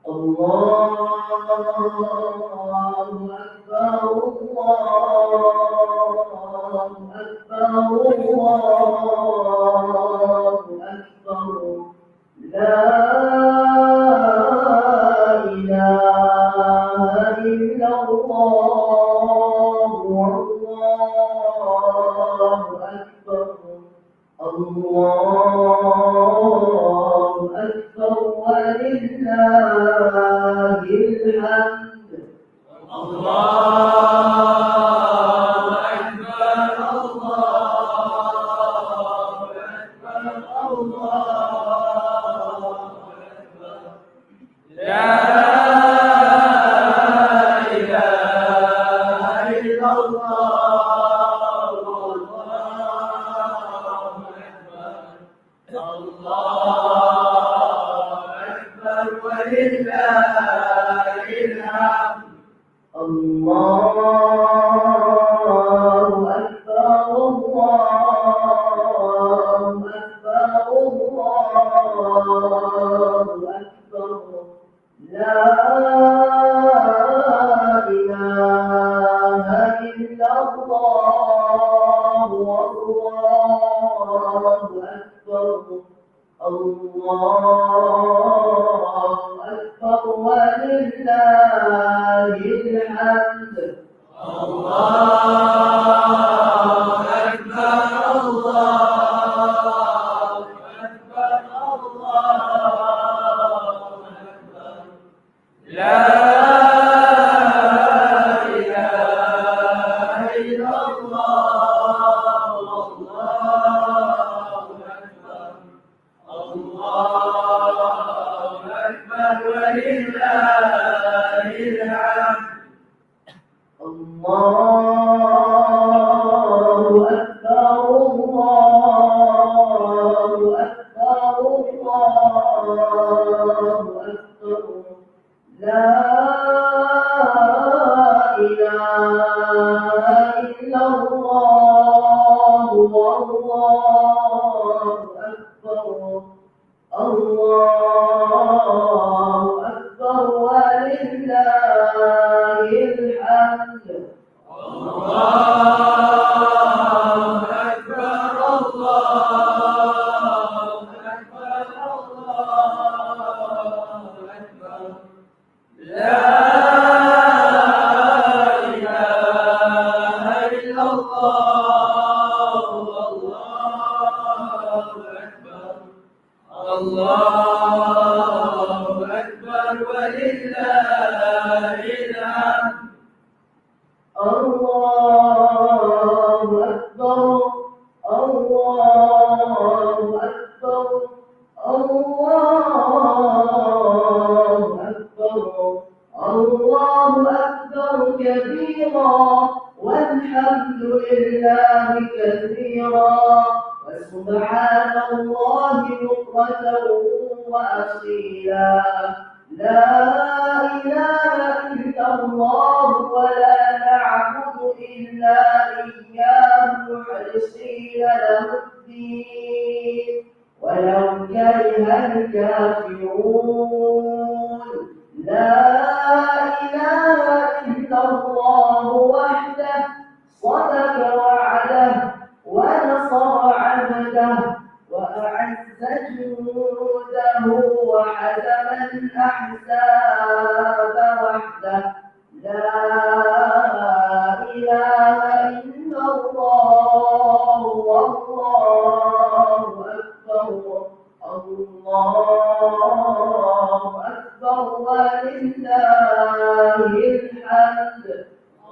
الله أكبر الله أكبر الله أكبر لا إله إلا الله والله أكبر الله أكبر ولله الحمد الله أكبر الله أكبر الله أكبر لا إله إلا الله والله أكبر الله أكبر ولله الحمد الله أكبر الله أكبر الله أكبر لا إله إلا الله والله أكبر الله أكبر ولله الحمد الله أكبر الله أكبر الله أكبر لا إله إلا الله والله أكبر الله أكبر ولله الحمد الله أكبر الله أكبر الله أكبر لا إله إلا الله والله أكبر الله أكبر ولله الحمد الله أكبر الله أكبر الله أكبر لا إله إلا الله والله أكبر الله أكبر ولله الحمد الله أكبر الله أكبر الله أكبر الله أكبر كبيرا والحمد لله كثيرا وسبحان الله بكرة وأصيلا لا إله إلا الله ولا نعبد إلا إياه مخلصين له الدين ولو كره الكافرون لا إله إلا الله وحده صدق وعده ونصر عبده وأعز جنوده وحزم الأحزاب وحده لا إله إلا الله والله أكبر الله أكبر ولله الحمد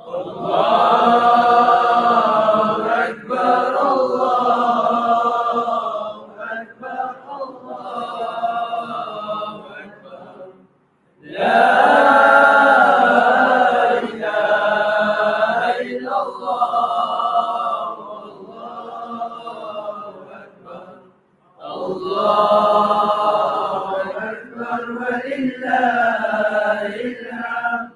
الله أكبر الله أكبر الله أكبر لا إله إلا الله والله أكبر الله أكبر ولله الحمد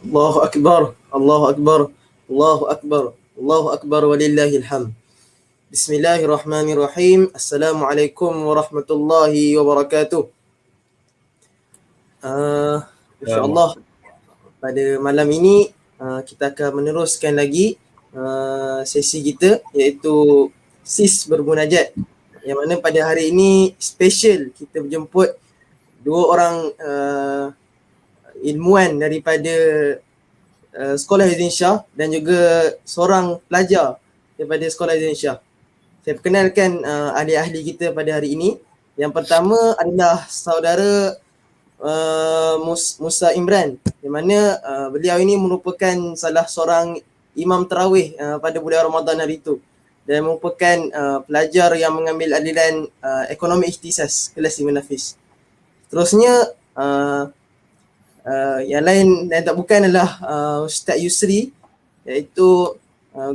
Allahu Akbar, Allahu Akbar, Allahu Akbar, Allahu Akbar walillahil hamd. Bismillahirrahmanirrahim. Assalamualaikum warahmatullahi wabarakatuh. InsyaAllah pada malam ini kita akan meneruskan lagi sesi kita iaitu SIS bermunajat, yang mana pada hari ini special kita berjemput dua orang ilmuwan daripada Sekolah Izin Shah dan juga seorang pelajar daripada Sekolah Izin Shah. Saya perkenalkan ahli-ahli kita pada hari ini. Yang pertama adalah saudara Musa Imran, di mana beliau ini merupakan salah seorang imam tarawih pada bulan Ramadan hari itu dan merupakan pelajar yang mengambil aliran ekonomi ikhtisas kelas 5 nafis. Terusnya yang lain dan tak bukan adalah Ustaz Yusri, iaitu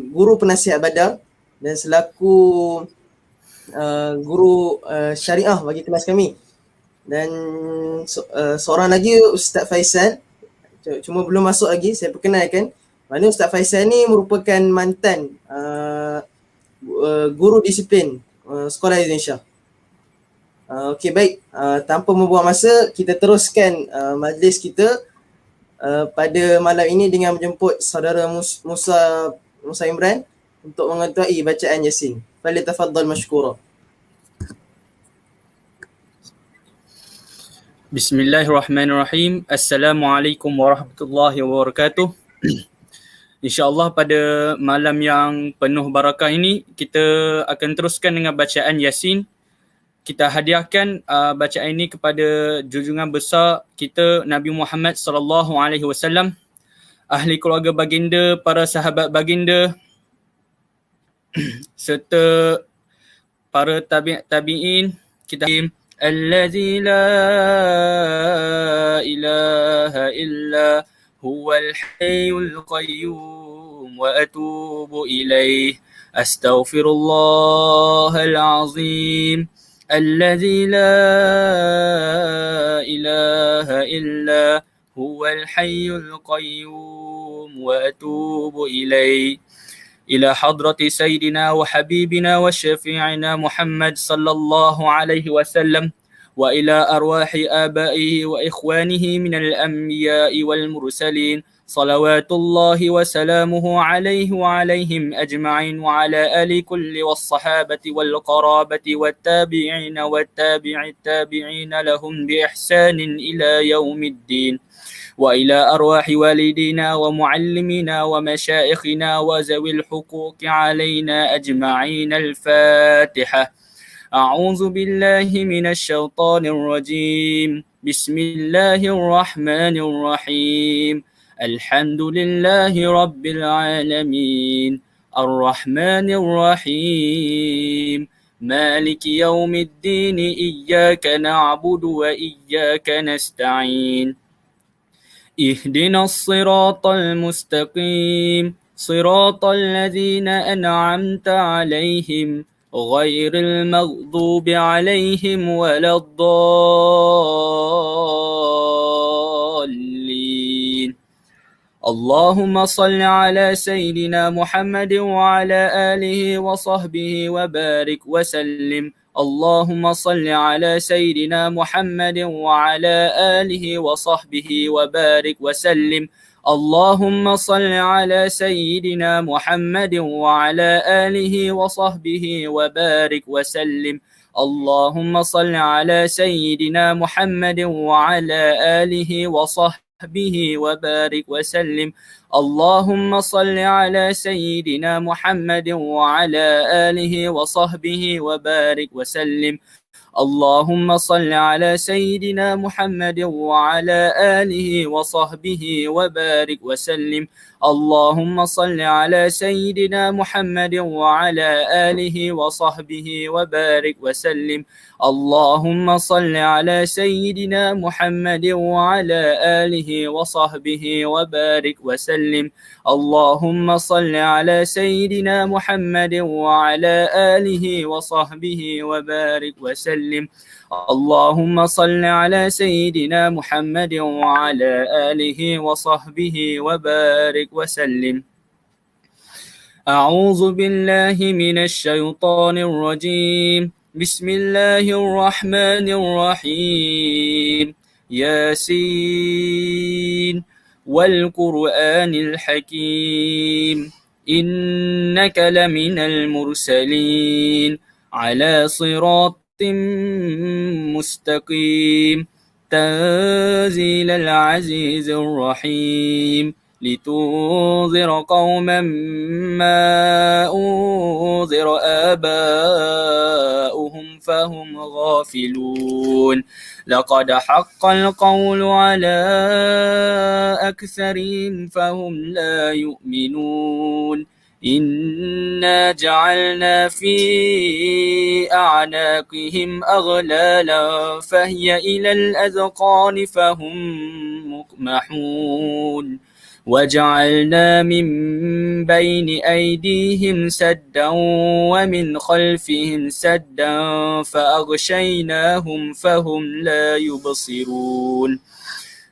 guru penasihat badar dan selaku guru syariah bagi kelas kami. Dan seorang lagi Ustaz Faisal, cuma belum masuk lagi, saya perkenalkan. Mana Ustaz Faisal ni merupakan mantan guru disiplin Sekolah Izin Shah. Okey, baik, tanpa membuang masa, kita teruskan majlis kita pada malam ini dengan menjemput saudara Musa Imran untuk mengetuai bacaan Yasin. Falyatafaddal mashkura. Bismillahirrahmanirrahim. Assalamualaikum warahmatullahi wabarakatuh. InsyaAllah pada malam yang penuh barakah ini kita akan teruskan dengan bacaan Yasin. Kita hadiahkan bacaan ini kepada junjungan besar kita Nabi Muhammad sallallahu alaihi wasallam, ahli keluarga baginda, para sahabat baginda serta para tabi'in. Kita الذي لا إله إلا هو الحي القيوم وأتوب إليه أستغفر الله العظيم الذي لا إله إلا هو الحي القيوم وأتوب إليه إلى حضرة سيدنا وحبيبنا وشفيعنا محمد صلى الله عليه وسلم وإلى أرواح آبائه وإخوانه من الأنبياء والمرسلين صلوات الله وسلامه عليه وعليهم أجمعين وعلى آل كل والصحابة والقرابة والتابعين والتابع التابعين لهم بإحسان إلى يوم الدين وإلى أرواح والدينا ومعلمينا ومشايخنا وذوي الحقوق علينا أجمعين. الفاتحة. أعوذ بالله من الشيطان الرجيم. بسم الله الرحمن الرحيم. الحمد لله رب العالمين الرحمن الرحيم مالك يوم الدين إياك نعبد وإياك نستعين اهدنا الصراط المستقيم صراط الذين أنعمت عليهم غير المغضوب عليهم ولا الضالين. اللهم صل على سيدنا محمد وعلى آله وصحبه وبارك وسلم. اللهم صل على سيدنا محمد وعلى آله وصحبه وبارك وسلم. اللهم صل على سيدنا محمد وعلى آله وصحبه وبارك وسلم. اللهم صل على سيدنا محمد وعلى آله وصحبه وبارك وسلم. اللهم صل على سيدنا محمد وعلى آله وصحبه وبارك وسلم. اللهم صل على سيدنا محمد وعلى آله وصحبه وبارك وسلم. اللهم صل على سيدنا محمد وعلى آله وصحبه وبارك وسلم. اللهم صل على سيدنا محمد وعلى آله وصحبه وبارك وسلم. اللهم صل على سيدنا محمد وعلى آله وصحبه وبارك وسلم. وسلم. اللهم صل على سيدنا محمد وعلى آله وصحبه وبارك وسلم. أعوذ بالله من الشيطان الرجيم. بسم الله الرحمن الرحيم. ياسين والقرآن الحكيم إنك لمن المرسلين على صراط مستقيم تنزيل العزيز الرحيم لتنذر قوما ما أنذر آباؤهم فهم غافلون. لقد حق القول على أكثرهم فهم لا يؤمنون. إنا جعلنا في أعناقهم أغلالا فهي إلى الأذقان فهم مقمحون. وجعلنا من بين أيديهم سدا ومن خلفهم سدا فأغشيناهم فهم لا يبصرون.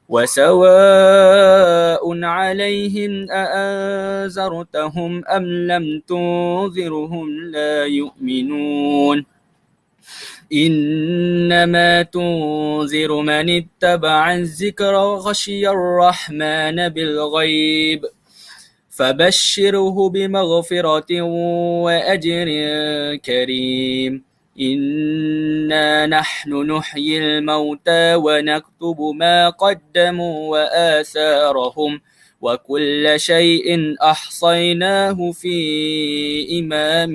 وسواء عليهم أأنذرتهم أم لم تنذرهم لا يؤمنون. إنما تنذر من اتبع الذكر وخشي الرحمن بالغيب فبشره بمغفرة وأجر كريم. إنا نحن نحيي الموتى ونكتب ما قدموا وآثارهم وكل شيء أحصيناه في إمام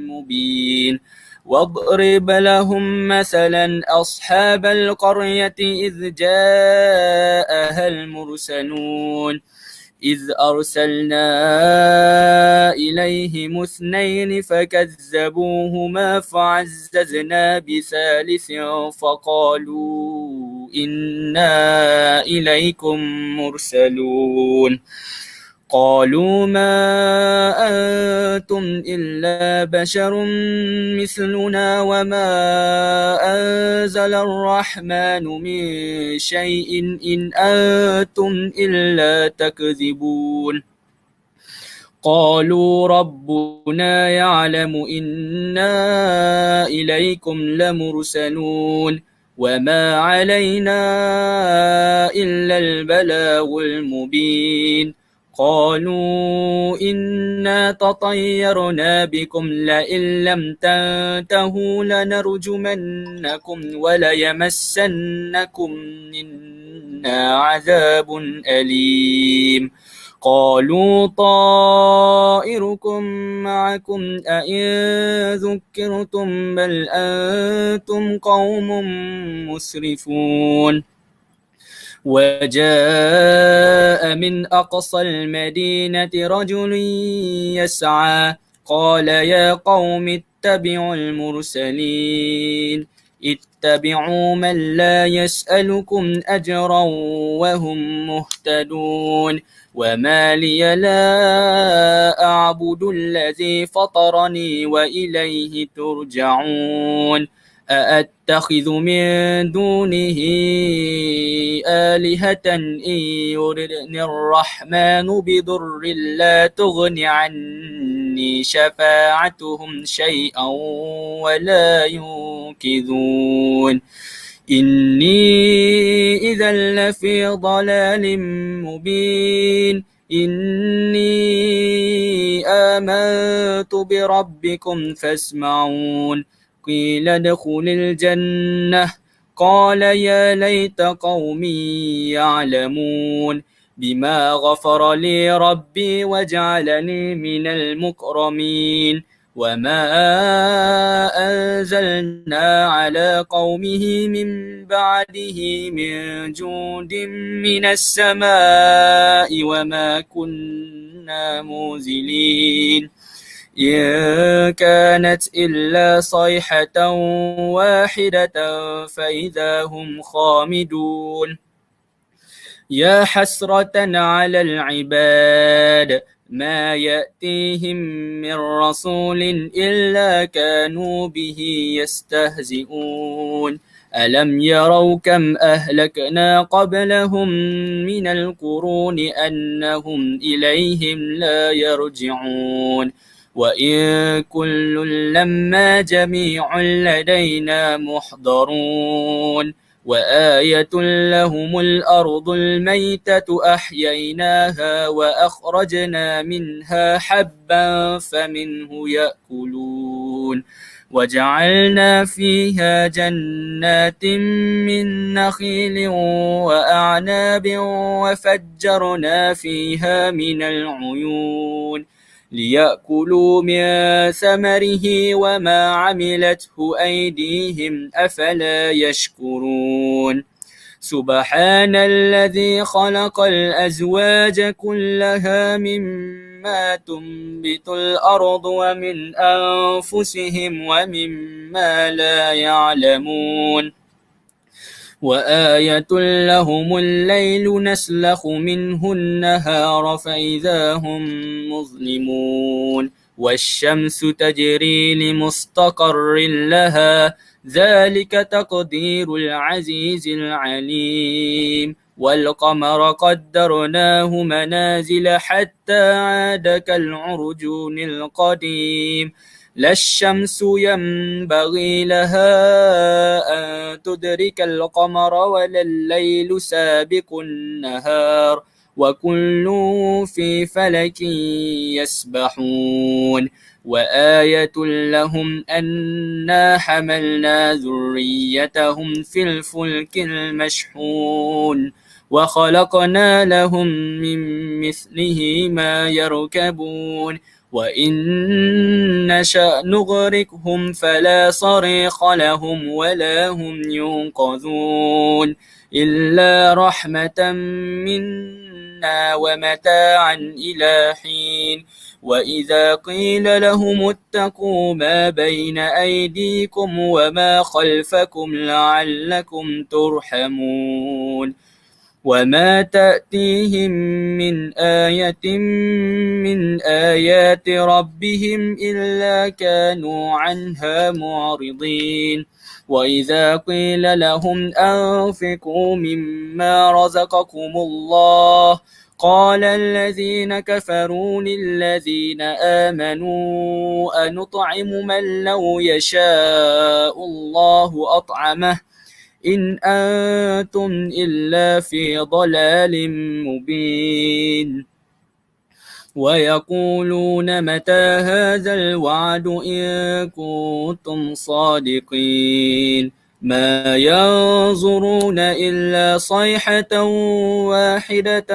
مبين. واضرب لهم مثلا أصحاب القرية إذ جاءها المرسلون إذ أرسلنا إليهم اثنين فكذبوهما فعززنا بثالث فقالوا إنا إليكم مرسلون. قالوا ما أنتم إلا بشر مثلنا وما أنزل الرحمن من شيء إن أنتم إلا تكذبون. قالوا ربنا يعلم إنا إليكم لمرسلون وما علينا إلا البلاغ المبين. قالوا إنا تطيرنا بكم لئن لم تنتهوا لنرجمنكم وليمسنكم منا عذاب أليم. قالوا طائركم معكم أئن ذكرتم بل أنتم قوم مسرفون. وجاء من أقصى المدينة رجل يسعى قال يا قوم اتبعوا المرسلين اتبعوا من لا يسألكم أجرا وهم مهتدون. وما لي لا أعبد الذي فطرني وإليه ترجعون. أأتخذ من دونه آلهة إن يردني الرحمن بضر لا تغن عني شفاعتهم شيئا ولا ينقذون. إني إذا لفي ضلال مبين. إني آمنت بربكم فاسمعون. قيل ادخل الجنة قال يا ليت قومي يعلمون بما غفر لي ربي وجعلني من المكرمين. وما أنزلنا على قومه من بعده من جند من السماء وما كنا منزلين. إن كانت إلا صيحة واحدة فإذا هم خامدون. يا حسرة على العباد ما يأتيهم من رسول إلا كانوا به يستهزئون ألم يروا كم أهلكنا قبلهم من القرون أنهم إليهم لا يرجعون وإن كل لما جميع لدينا محضرون وآية لهم الأرض الميتة أحييناها وأخرجنا منها حبا فمنه يأكلون وجعلنا فيها جنات من نخيل وأعناب وفجرنا فيها من العيون ليأكلوا من ثمره وما عملته أيديهم أفلا يشكرون سبحان الذي خلق الأزواج كلها مما تنبت الأرض ومن أنفسهم ومما لا يعلمون وآية لهم الليل نسلخ منه النهار فإذا هم مظلمون والشمس تجري لمستقر لها ذلك تقدير العزيز العليم والقمر قدرناه منازل حتى عاد كالعرجون القديم لا الشمس ينبغي لها أن تدرك القمر ولا الليل سابق النهار وكل في فلك يسبحون وآية لهم أنا حملنا ذريتهم في الفلك المشحون وخلقنا لهم من مثله ما يركبون وإن نشأ نغرقهم فلا صريخ لهم ولا هم ينقذون إلا رحمة منا ومتاعا إلى حين وإذا قيل لهم اتقوا ما بين أيديكم وما خلفكم لعلكم ترحمون وما تأتيهم من آية من آيات ربهم إلا كانوا عنها معرضين وإذا قيل لهم أنفقوا مما رزقكم الله قال الذين كفروا للذين آمنوا أنطعم من لو يشاء الله أطعمه إن أنتم إلا في ضلال مبين ويقولون متى هذا الوعد إن كنتم صادقين ما ينظرون إلا صيحة واحدة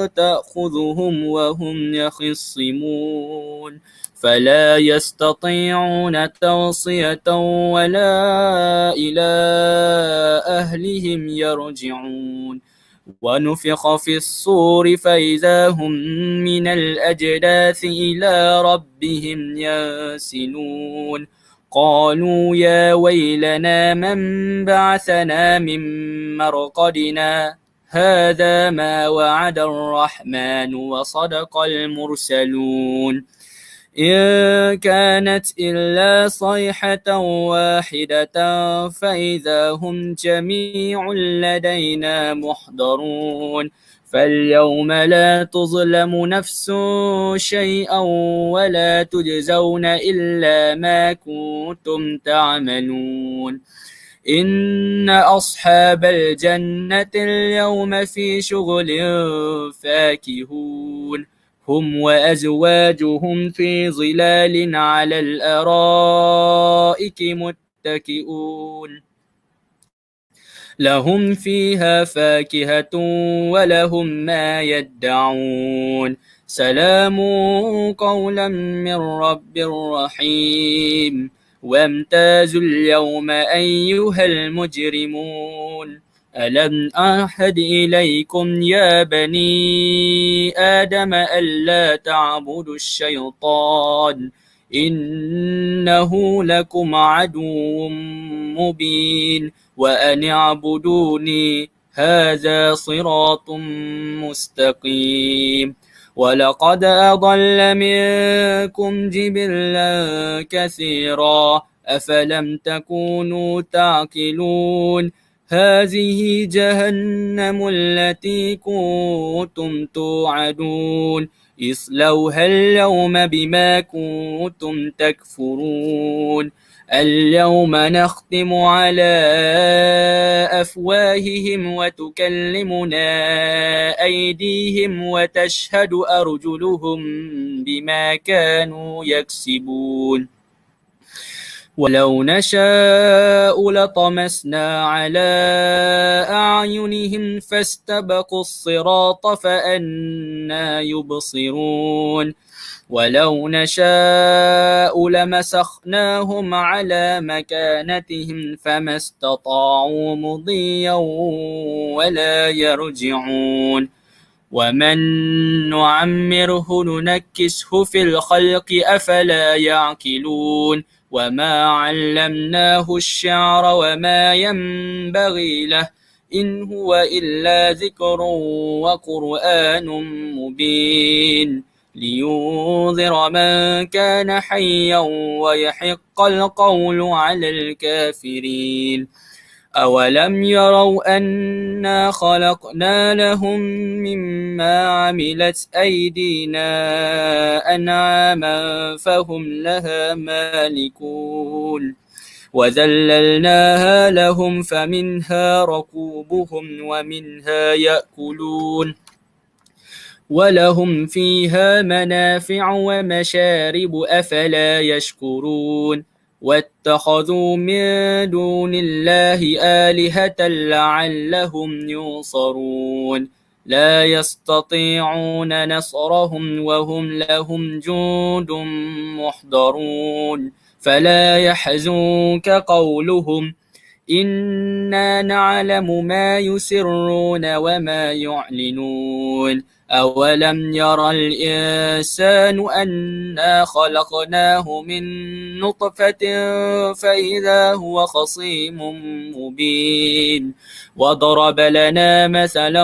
تأخذهم وهم يخصمون فلا يستطيعون توصية ولا إلى أهلهم يرجعون ونفخ في الصور فإذا هم من الأجداث إلى ربهم ينسلون قالوا يا ويلنا من بعثنا من مرقدنا هذا ما وعد الرحمن وصدق المرسلون إن كانت إلا صيحة واحدة فإذا هم جميع لدينا محضرون فاليوم لا تظلم نفس شيئا ولا تجزون إلا ما كنتم تعملون إن أصحاب الجنة اليوم في شغل فاكهون هم وأزواجهم في ظلال على الأرائك متكئون لهم فيها فاكهة ولهم ما يدعون سلام قولا من رب رحيم وامتازوا اليوم أيها المجرمون ألم أعهد إليكم يا بني آدم ألا تعبدوا الشيطان إنه لكم عدو مبين وأن اعبدوني هذا صراط مستقيم ولقد أضل منكم جبلا كثيرا أفلم تكونوا تعقلون هذه جهنم التي كنتم توعدون اصلوها اليوم بما كنتم تكفرون اليوم نختم على أفواههم وتكلمنا أيديهم وتشهد أرجلهم بما كانوا يكسبون ولو نشاء لطمسنا على أعينهم فاستبقوا الصراط فأنى يبصرون ولو نشاء لمسخناهم على مكانتهم فما استطاعوا مضيا ولا يرجعون ومن نعمره ننكسه في الخلق أفلا يعقلون وما علمناه الشعر وما ينبغي له إن هو إلا ذكر وقرآن مبين لينذر من كان حيا ويحق القول على الكافرين أولم يروا أنا خلقنا لهم مما عملت أيدينا أنعاما فهم لها مالكون وذللناها لهم فمنها ركوبهم ومنها يأكلون ولهم فيها منافع ومشارب أفلا يشكرون واتخذوا من دون الله آلهة لعلهم ينصرون لا يستطيعون نصرهم وهم لهم جند محضرون فلا يحزنك قولهم إنا نعلم ما يسرون وما يعلنون أولم ير الإنسان أنا خلقناه من نطفة فإذا هو خصيم مبين وضرب لنا مثلا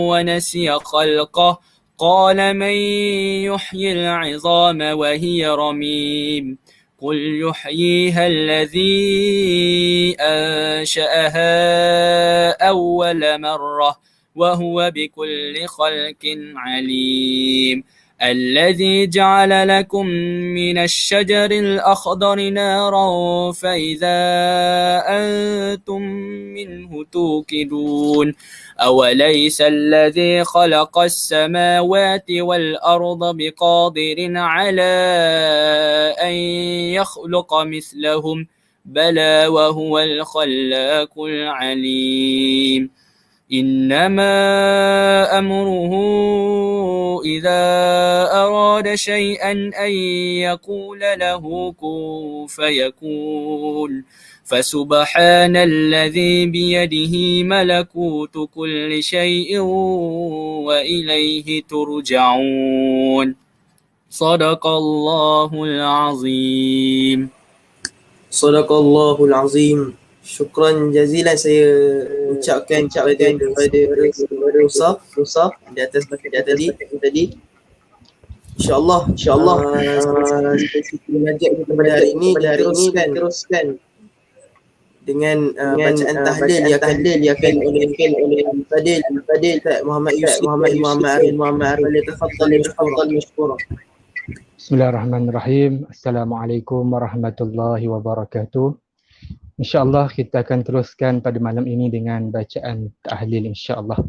ونسي خلقه قال من يحيي العظام وهي رميم قل يحييها الذي أنشأها أول مرة وهو بكل خلق عليم الذي جعل لكم من الشجر الأخضر نارا فإذا أنتم منه توقدون أوليس الذي خلق السماوات والأرض بقادر على أن يخلق مثلهم بلى وهو الخلاق العليم إنما أمره إذا أراد شيئا أن يقول له كن فيكون فسبحان الذي بيده ملكوت كل شيء وإليه ترجعون صدق الله العظيم. Sadaqallahul Azim. Syukran jazilan saya ucapkan kepada Musa di atas bakat tadi. InsyaAllah mengajak kita pada hari ini diteruskan dengan bacaan tahlil yang akan oleh Fadil Muhammad Yusuf Muhammad Arif. Tafadhal mashkura. Bismillahirrahmanirrahim. Assalamualaikum warahmatullahi wabarakatuh. InsyaAllah kita akan teruskan pada malam ini dengan bacaan tahlil insyaAllah.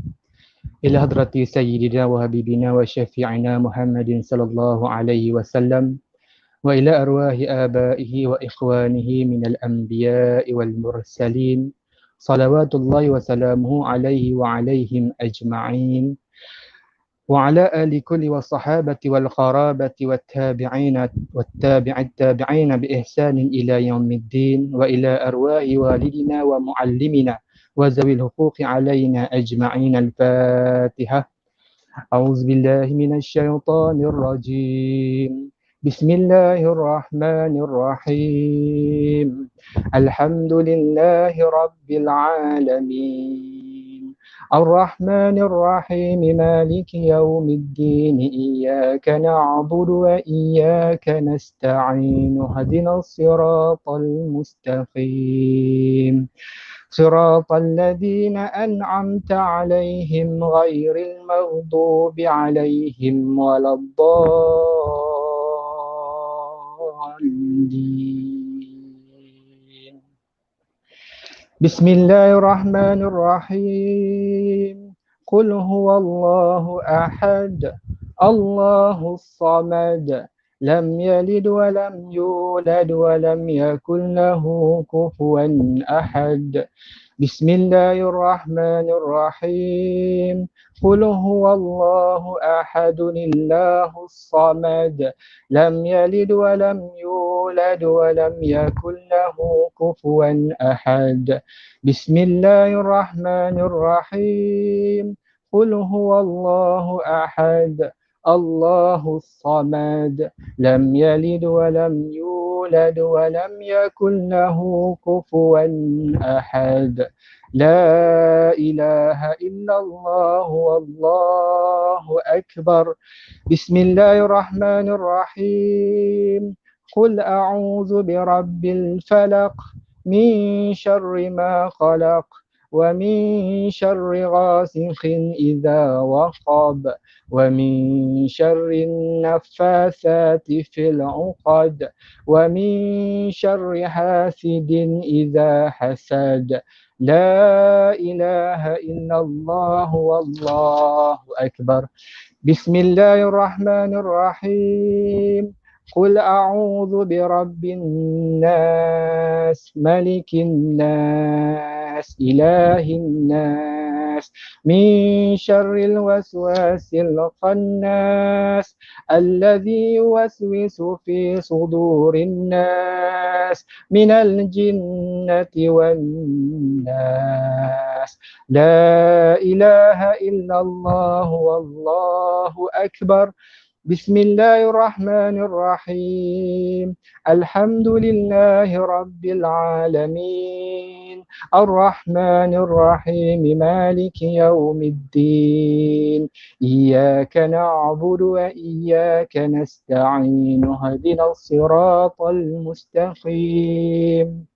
Ila hadrati sayyidina wa habibina wa syafi'ina Muhammadin sallallahu alaihi wasallam wa ila arwahi abaihi wa ikhwanihi minal anbiya'i wal mursalin salawatullahi wa salamuhu alaihi wa alaihim ajma'in wa ala ali kulli wa sahabati wal qarabati wat tabi'ina bi ihsanin ila yaumiddin wa ila arwahi walidina wa muallimina wa zawil huquqi alaina ajma'in. Al-Fatihah. A'udzu billahi minasy syaithanir rajim. Bismillahirrahmanirrahim. Alhamdulillahi rabbil alamin. الرحمن الرحيم مالك يوم الدين إياك نعبد وإياك نستعين اهدنا الصراط المستقيم صراط الذين أنعمت عليهم غير المغضوب عليهم ولا الضالين. بسم الله الرحمن الرحيم قل هو الله أحد الله الصمد لم يلد ولم يولد ولم يكن له كفوا أحد بسم الله الرحمن الرحيم قل هو الله أحد الله الصمد لم يلد ولم يولد ولم يكن له كفوا أحد بسم الله الرحمن الرحيم قل هو الله أحد الله الصمد لم يلد ولم يولد ولم يكن له كفوا أحد لا إله إلا الله والله أكبر بسم الله الرحمن الرحيم قل أعوذ برب الفلق من شر ما خلق ومن شر غاسق إذا وقب ومن شر النفاثات في العقد ومن شر حاسد إذا حسد لا إله إلا الله والله أكبر بسم الله الرحمن الرحيم قل أعوذ برب الناس ملك الناس إله الناس من شر الوسواس الخناس الذي يوسوس في صدور الناس من الجنة والناس لا إله إلا الله والله أكبر بسم الله الرحمن الرحيم الحمد لله رب العالمين الرحمن الرحيم مالك يوم الدين إياك نعبد وإياك نستعين اهدنا الصراط المستقيم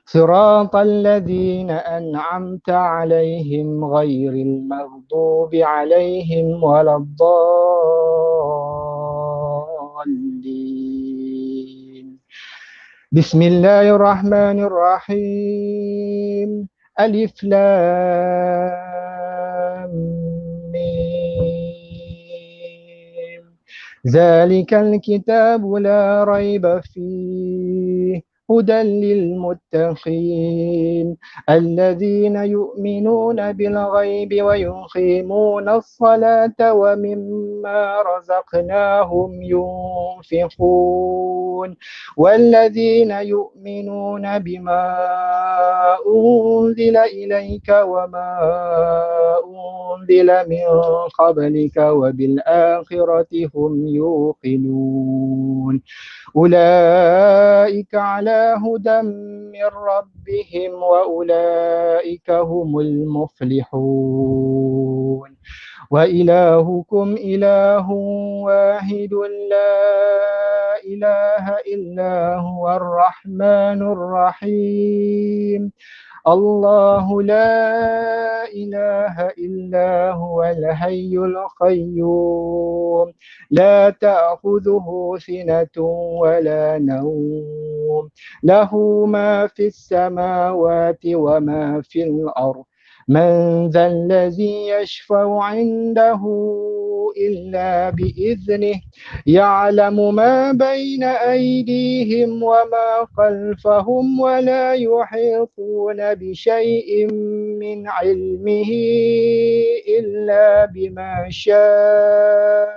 صراط الذين أنعمت عليهم غير المغضوب عليهم ولا الضالين بسم الله الرحمن الرحيم ألف لام ميم ذلك الكتاب لا ريب فيه هدى للمتقين الذين يؤمنون بالغيب ويقيمون الصلاة ومما رزقناهم ينفقون والذين يؤمنون بما أنزل إليك وما أنزل من قبلك وبالآخرة هم يوقنون أولئك على هدى من ربهم وأولئك هم المفلحون وإلهكم إله واحد لا إله إلا هو الرحمن الرحيم الله لا إله إلا هو الحي القيوم لا تأخذه سنة ولا نوم له ما في السماوات وما في الأرض من ذا الذي يشفع عنده إلا بإذنه يعلم ما بين أيديهم وما خلفهم ولا يحيطون بشيء من علمه إلا بما شاء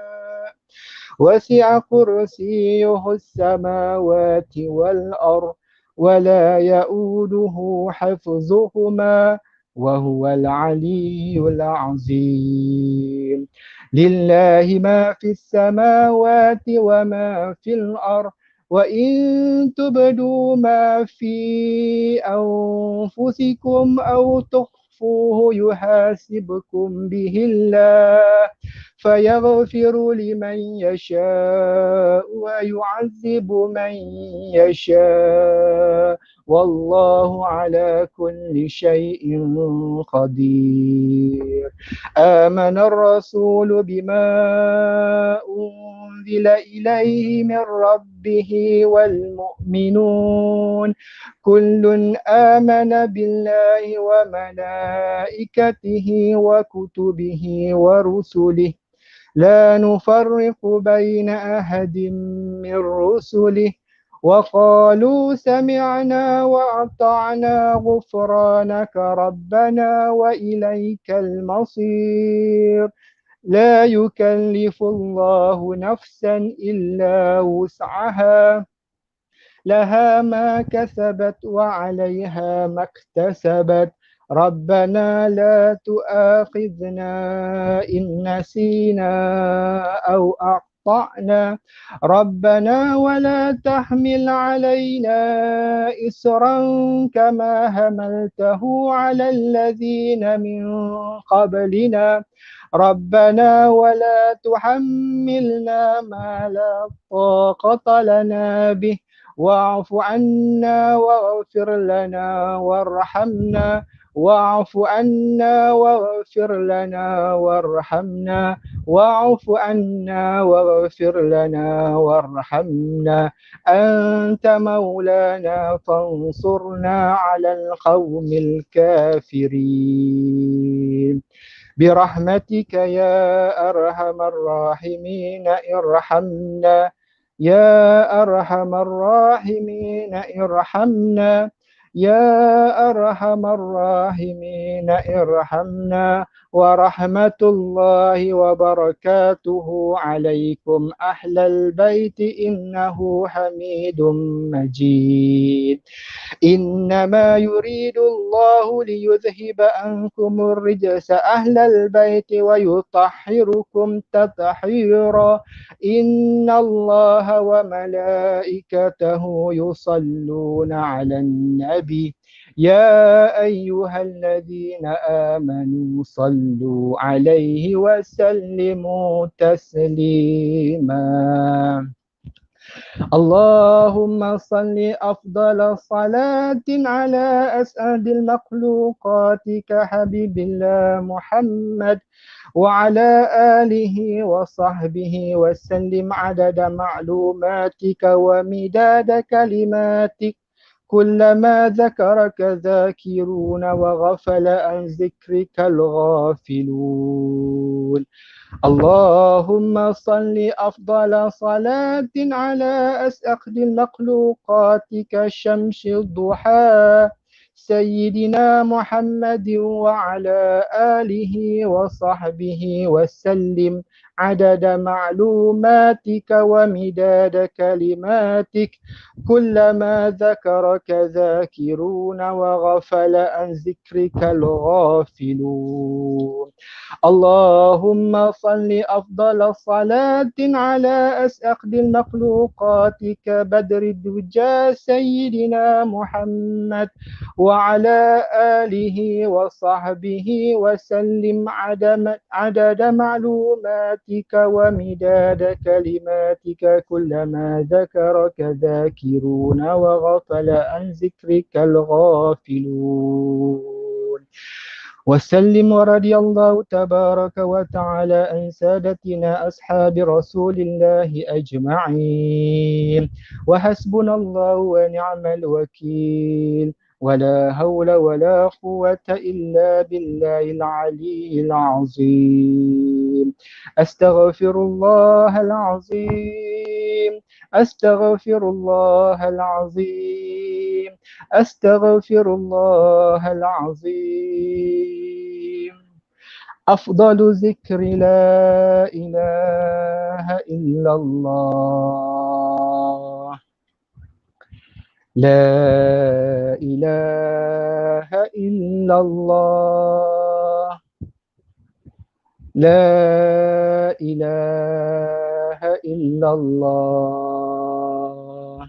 وسع كرسيه السماوات والأرض ولا يؤوده حفظهما وهو العلي العظيم لله ما في السماوات وما في الأرض وإن تبدوا ما في أنفسكم أو تخفوا تخفوه يحاسبكم به الله فيغفر لمن يشاء ويعذب من يشاء والله على كل شيء قدير. آمن الرسول بما أنزل إليه من ربه والمؤمنون كل آمن بالله وملائكته وكتبه ورسله لا نفرق بين أحد من رسله وقالوا سمعنا وأطعنا غفرانك ربنا وإليك المصير. لا يكلف الله نفسا إلا وسعها لها ما كسبت وعليها ما اكتسبت ربنا لا تؤاخذنا إن نسينا أو أخطأنا ربنا ولا تحمل علينا إسرا كما حملته على الذين من قبلنا ربنا ولا تحملنا ما لا طاقة لنا به واعف عنا واغفر لنا وارحمنا واعف عنا واغفر لنا وارحمنا واعف عنا واغفر لنا وارحمنا أنت مولانا فانصرنا على القوم الكافرين برحمتك يا أرحم الراحمين ارحمنا يا أرحم الراحمين ارحمنا يا أرحم الراحمين ارحمنا ورحمة الله وبركاته عليكم أهل البيت إنه حميد مجيد. إنما يريد الله ليذهب عنكم الرجس أهل البيت ويطهركم تطهيرا إن الله وملائكته يصلون على النبي يا أيها الذين آمنوا صلوا عليه وسلموا تسليما. اللهم صل أفضل صلاة على أسعد المخلوقات كحبيب الله محمد وعلى آله وصحبه وسلم عدد معلوماتك ومداد كلماتك كلما ذكرك ذاكرون وغفل عن ذكرك الغافلون. اللهم صل أفضل صلاة على أسعد المخلوقات كشمس الضحى سيدنا محمد وعلى آله وصحبه وسلم عدد معلوماتك ومداد كلماتك كلما ذكرك ذاكرون وغفل عن ذكرك الغافلون. اللهم صل أفضل صلاة على أسعد المخلوقات كبدر الدجى سيدنا محمد وعلى آله وصحبه وسلم عدد معلوماتك ومداد كلماتك كلما ذكرك ذاكرون وغفل عن ذكرك الغافلون. وسلم ورضي الله تبارك وتعالى عن سادتنا أصحاب رسول الله أجمعين وحسبنا الله ونعم الوكيل ولا حول ولا قوة إلا بالله العلي العظيم. أستغفر الله العظيم أستغفر الله العظيم أستغفر الله العظيم. أفضل ذكر لا إله إلا الله لا إله إلا الله لا إله إلا الله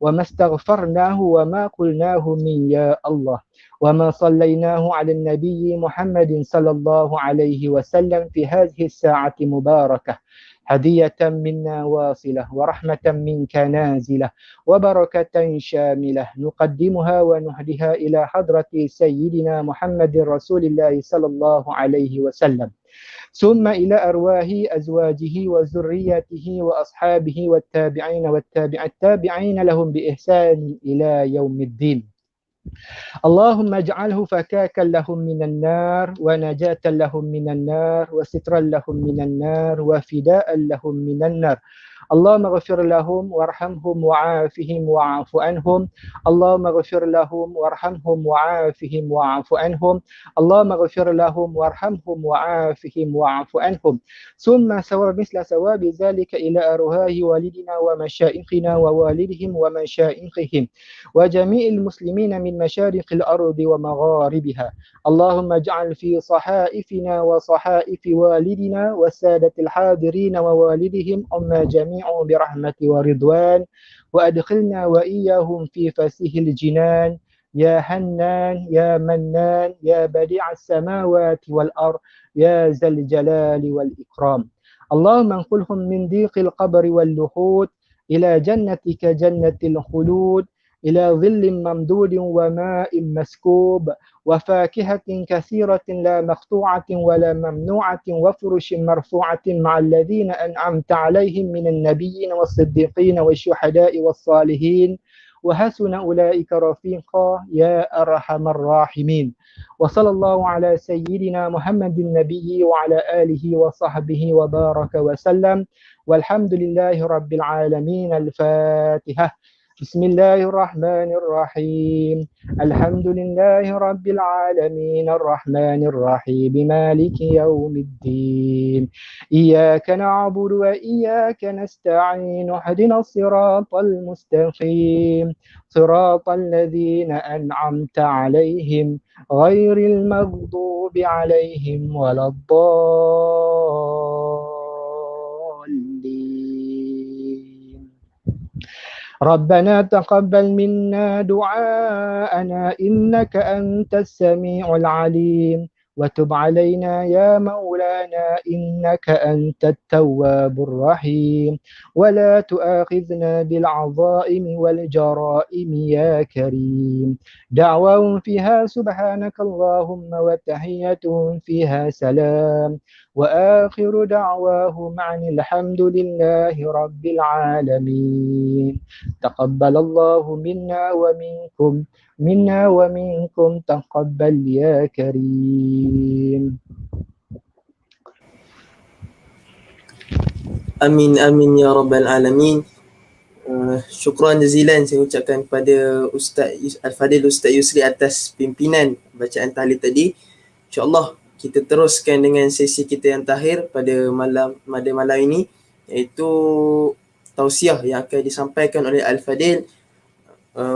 وما استغفرناه وما قلناه من يا الله وما صليناه على النبي محمد صلى الله عليه وسلم في هذه الساعة مباركة هدية منا واصلة ورحمة منك نازلة وبركة شاملة نقدمها ونهدها إلى حضرة سيدنا محمد رسول الله صلى الله عليه وسلم ثم إلى أرواح أزواجه وذريته وأصحابه والتابعين التابعين لهم بإحسان إلى يوم الدين اللهم اجعله فكاكا لهم من النار ونجاة لهم من النار وسترا لهم من النار وفداء لهم من النار اللهم اغفر لهم وارحمهم وعافهم واعف عنهم اللهم اغفر لهم وارحمهم وعافهم واعف عنهم اللهم اغفر لهم وارحمهم وعافهم واعف عنهم ثم سوى مثل ثواب ذلك إلى أرواح والدنا ومشائخنا ووالدهم ومشائخهم وجميع المسلمين من مشارق الأرض ومغاربها اللهم اجعل في صحائفنا وصحائف والدنا والسادة الحاضرين ووالدهم أما جميع برحمة ورضوان وأدخلنا وإياهم في فسيح الجنان يا حنان يا منان يا بديع السماوات والأرض يا ذا الجلال والإكرام اللهم انقلهم من ضيق القبر واللحود إلى جنتك جنة الخلود إلى ظل ممدود وماء مسكوب وفاكهة كثيرة لا مقطوعة ولا ممنوعة وفرش مرفوعة مع الذين أنعمت عليهم من النبيين والصديقين والشهداء والصالحين وحسن أولئك رفيقا يا أرحم الراحمين وصلى الله على سيدنا محمد النبي وعلى آله وصحبه وبارك وسلم والحمد لله رب العالمين الفاتحة بسم الله الرحمن الرحيم الحمد لله رب العالمين الرحمن الرحيم مالك يوم الدين إياك نعبد وإياك نستعين اهدنا الصراط المستقيم صراط الذين أنعمت عليهم غير المغضوب عليهم ولا الضالين ربنا تقبل منا دعاءنا إنك أنت السميع العليم وتب علينا يا مولانا إنك أنت التواب الرحيم ولا تؤاخذنا بالعظائم والجرائم يا كريم دعواهم فيها سبحانك اللهم وتحيتهم فيها سلام وآخر دعواهم عن الحمد لله رب العالمين تقبل الله منا ومنكم تقبل يا كريم Amin amin ya rabbal alamin. Syukran jazilan saya ucapkan kepada Ustaz Al-Fadil Ustaz Yusri atas pimpinan bacaan tahlil tadi. InsyaAllah kita teruskan dengan sesi kita yang terakhir pada malam ini, iaitu tausiah yang akan disampaikan oleh Al-Fadil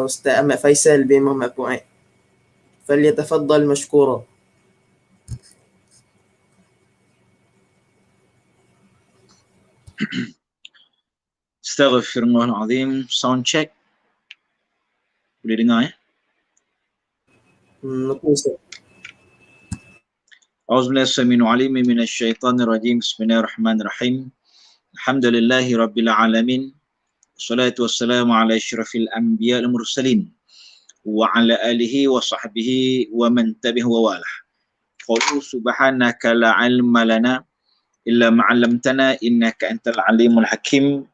Ustaz Ahmad Faisal bin Muhammad Pu'aid. Falyatafaddal mashkura. Astaghfirullahaladzim. Sound check. Boleh dengar ya? Okey Ustaz. A'udzubillahi as-sami'il 'alim minasyaitonir rajim. Bismillahirrahmanirrahim. Alhamdulillahi rabbil alamin. Wassalatu wassalamu ala asyrafil anbiya wal mursalin wa ala alihi wa sahbihi wa man tabi'ahu wa walah. Qul subhanaka la 'ilma lana illa ma 'allamtana innaka antal alimul hakim.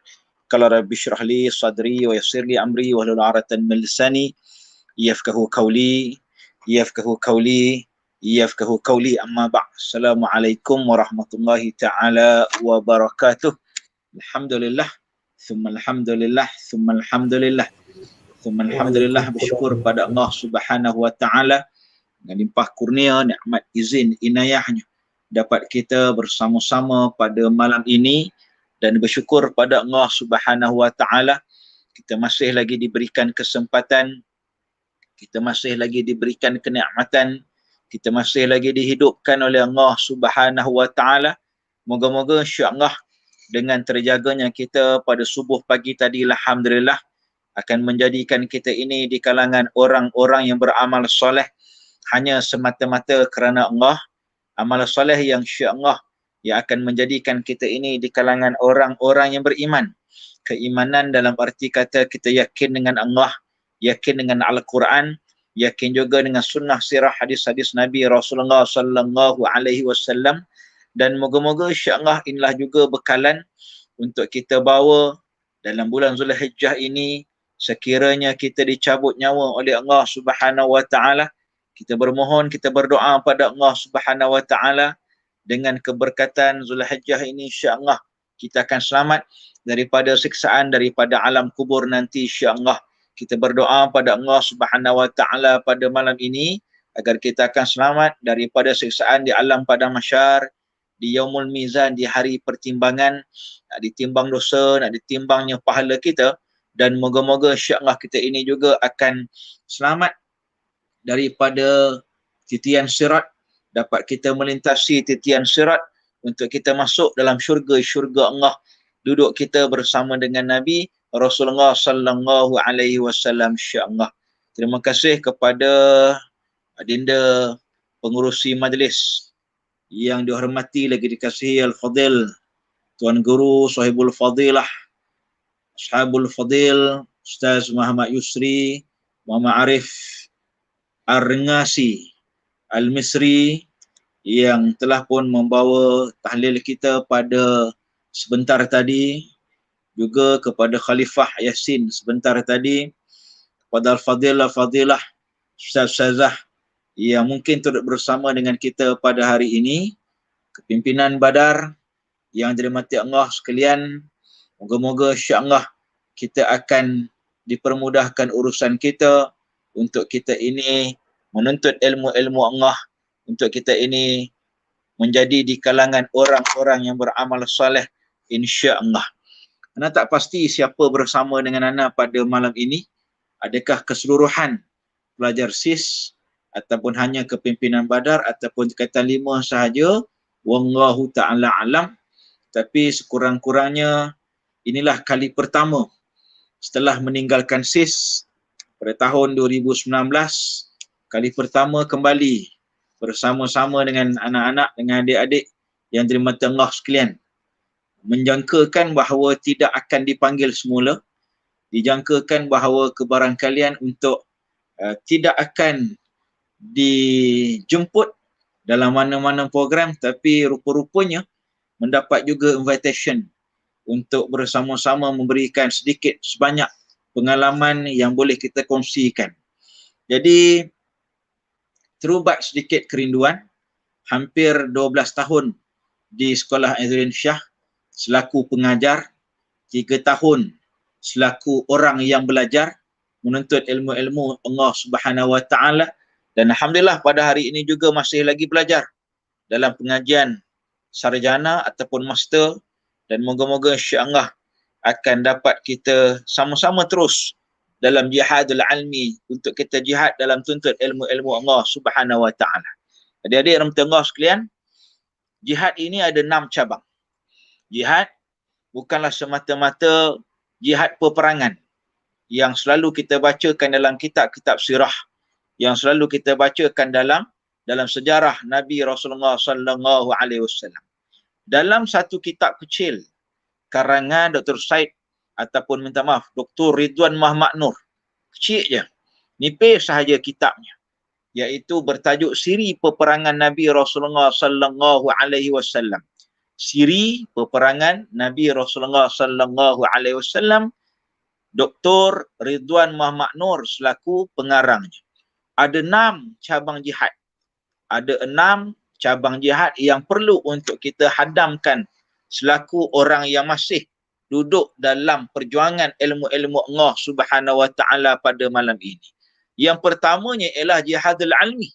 Qala rabbi shrah li sadri wa yassir li amri wa hlul 'uqdatam min lisani yafqahu qawli amma ba'd. Assalamualaikum warahmatullahi taala wabarakatuh. Alhamdulillah thumma alhamdulillah thumma alhamdulillah thumma alhamdulillah, bersyukur pada Allah Subhanahu wa taala dengan limpah kurnia, nikmat, izin, inayahnya dapat kita bersama-sama pada malam ini, dan bersyukur pada Allah Subhanahu wa taala kita masih lagi diberikan kesempatan, kita masih lagi diberikan kenikmatan, kita masih lagi dihidupkan oleh Allah Subhanahu wa taala. Moga-moga insya-Allah dengan terjaganya kita pada subuh pagi tadi, alhamdulillah, akan menjadikan kita ini di kalangan orang-orang yang beramal soleh hanya semata-mata kerana Allah. Amal soleh yang insya-Allah yang akan menjadikan kita ini di kalangan orang-orang yang beriman. Keimanan dalam arti kata kita yakin dengan Allah, yakin dengan Al-Quran, yakin juga dengan sunnah sirah hadis-hadis Nabi Rasulullah sallallahu alaihi wasallam, dan moga-moga insya-Allah inilah juga bekalan untuk kita bawa dalam bulan Zulhijjah ini. Sekiranya kita dicabut nyawa oleh Allah Subhanahu wa taala, kita bermohon, kita berdoa pada Allah Subhanahu wa taala dengan keberkatan Zulhijjah ini, insya-Allah kita akan selamat daripada siksaan daripada alam kubur nanti, insya-Allah. Kita berdoa pada Allah Subhanahu wa taala pada malam ini agar kita akan selamat daripada siksaan di alam padang mahsyar, di yaumul mizan, di hari pertimbangan, nak ditimbang dosa, nak ditimbangnya pahala kita, dan moga-moga insya-Allah kita ini juga akan selamat daripada titian sirat, dapat kita melintasi titian sirat untuk kita masuk dalam syurga Allah, duduk kita bersama dengan Nabi Rasulullah sallallahu alaihi wasallam, insya-Allah. Terima kasih kepada adinda pengurusi majlis yang dihormati lagi dikasihi Al-Fadil Tuan Guru Sahibul Fadilah Ashabul Fadil Ustaz Muhammad Yusri Muhammad Arif Ar-Rengasi Al-Misri yang telah pun membawa tahlil kita pada sebentar tadi, juga kepada Khalifah Yasin sebentar tadi, kepada Al-Fadilah Ustaz-Ustazah yang mungkin turut bersama dengan kita pada hari ini, kepimpinan Badar yang dirahmati Allah sekalian. Moga-moga insya-Allah kita akan dipermudahkan urusan kita untuk kita ini menuntut ilmu-ilmu Allah, untuk kita ini menjadi di kalangan orang-orang yang beramal soleh, insya-Allah. Ana tak pasti siapa bersama dengan ana pada malam ini. Adakah keseluruhan pelajar SIS ataupun hanya kepimpinan Badar ataupun tingkatan 5 sahaja, wallahu taala alam. Tapi sekurang-kurangnya inilah kali pertama setelah meninggalkan SIS pada tahun 2019, kali pertama kembali bersama-sama dengan anak-anak, dengan adik-adik yang dirahmati Allah sekalian. Menjangkakan bahawa tidak akan dipanggil semula, dijangkakan bahawa kebarangkalian untuk tidak akan dijemput dalam mana-mana program, tapi rupa-rupanya mendapat juga invitation untuk bersama-sama memberikan sedikit sebanyak pengalaman yang boleh kita kongsikan. Jadi terubat sedikit kerinduan, hampir 12 tahun di Sekolah Azuddin Shah selaku pengajar, 3 tahun selaku orang yang belajar menuntut ilmu-ilmu Allah Subhanahu wa taala, dan alhamdulillah pada hari ini juga masih lagi belajar dalam pengajian sarjana ataupun master, dan moga-moga insya-Allah akan dapat kita sama-sama terus dalam jihadul almi untuk kita jihad dalam tuntut ilmu-ilmu Allah Subhanahu wa taala. Adik-adik rahmatullah sekalian, jihad ini ada 6 cabang. Jihad bukanlah semata-mata jihad peperangan yang selalu kita bacakan dalam kitab-kitab sirah, yang selalu kita bacakan dalam sejarah Nabi Rasulullah sallallahu alaihi wasallam. Dalam satu kitab kecil karangan Dr. Said ataupun minta maaf Dr. Ridwan Muhammad Nur, kecil je, nipis sahaja kitabnya, iaitu bertajuk Siri Peperangan Nabi Rasulullah sallallahu alaihi wasallam. Siri Peperangan Nabi Rasulullah sallallahu alaihi wasallam, Dr. Ridwan Muhammad Nur selaku pengarangnya. Ada 6 cabang jihad. Ada 6 cabang jihad yang perlu untuk kita hadamkan selaku orang yang masih duduk dalam perjuangan ilmu-ilmu Allah Subhanahu wa taala pada malam ini. Yang pertamanya ialah jihadul almi.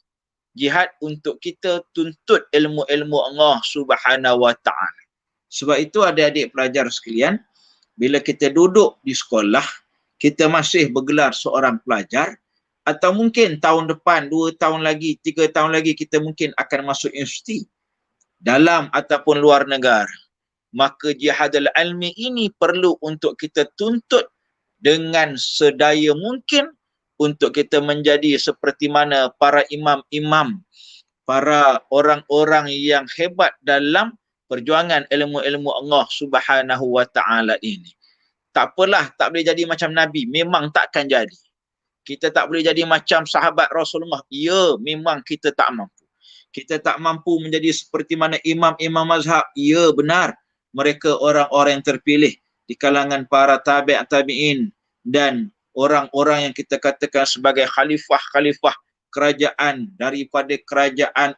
Jihad untuk kita tuntut ilmu-ilmu Allah Subhanahu wa taala. Sebab itu adik-adik pelajar sekalian, bila kita duduk di sekolah, kita masih bergelar seorang pelajar, atau mungkin tahun depan, 2 tahun lagi, 3 tahun lagi kita mungkin akan masuk universiti dalam ataupun luar negara, maka jihadul almi ini perlu untuk kita tuntut dengan sedaya mungkin untuk kita menjadi seperti mana para imam-imam, para orang-orang yang hebat dalam perjuangan ilmu-ilmu Allah Subhanahu wa taala ini. Tak apalah, tak boleh jadi macam Nabi, memang takkan jadi. Kita tak boleh jadi macam sahabat Rasulullah. Ya, memang kita tak mampu. Kita tak mampu menjadi seperti mana imam-imam mazhab. Ya, benar. Mereka orang-orang yang terpilih di kalangan para tabi'in dan orang-orang yang kita katakan sebagai khalifah-khalifah kerajaan, daripada kerajaan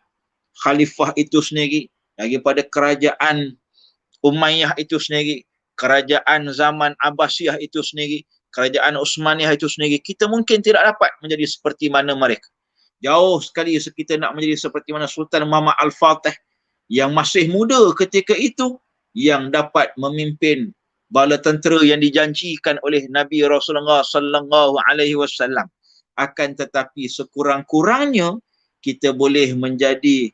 khalifah itu sendiri, daripada kerajaan Umayyah itu sendiri, kerajaan zaman Abbasiyah itu sendiri, kerajaan Utsmaniyah itu sendiri. Kita mungkin tidak dapat menjadi seperti mana mereka. Jauh sekali kita nak menjadi seperti mana Sultan Muhammad Al-Fatih yang masih muda ketika itu, yang dapat memimpin bala tentera yang dijanjikan oleh Nabi Rasulullah sallallahu alaihi wasallam. Akan tetapi sekurang-kurangnya kita boleh menjadi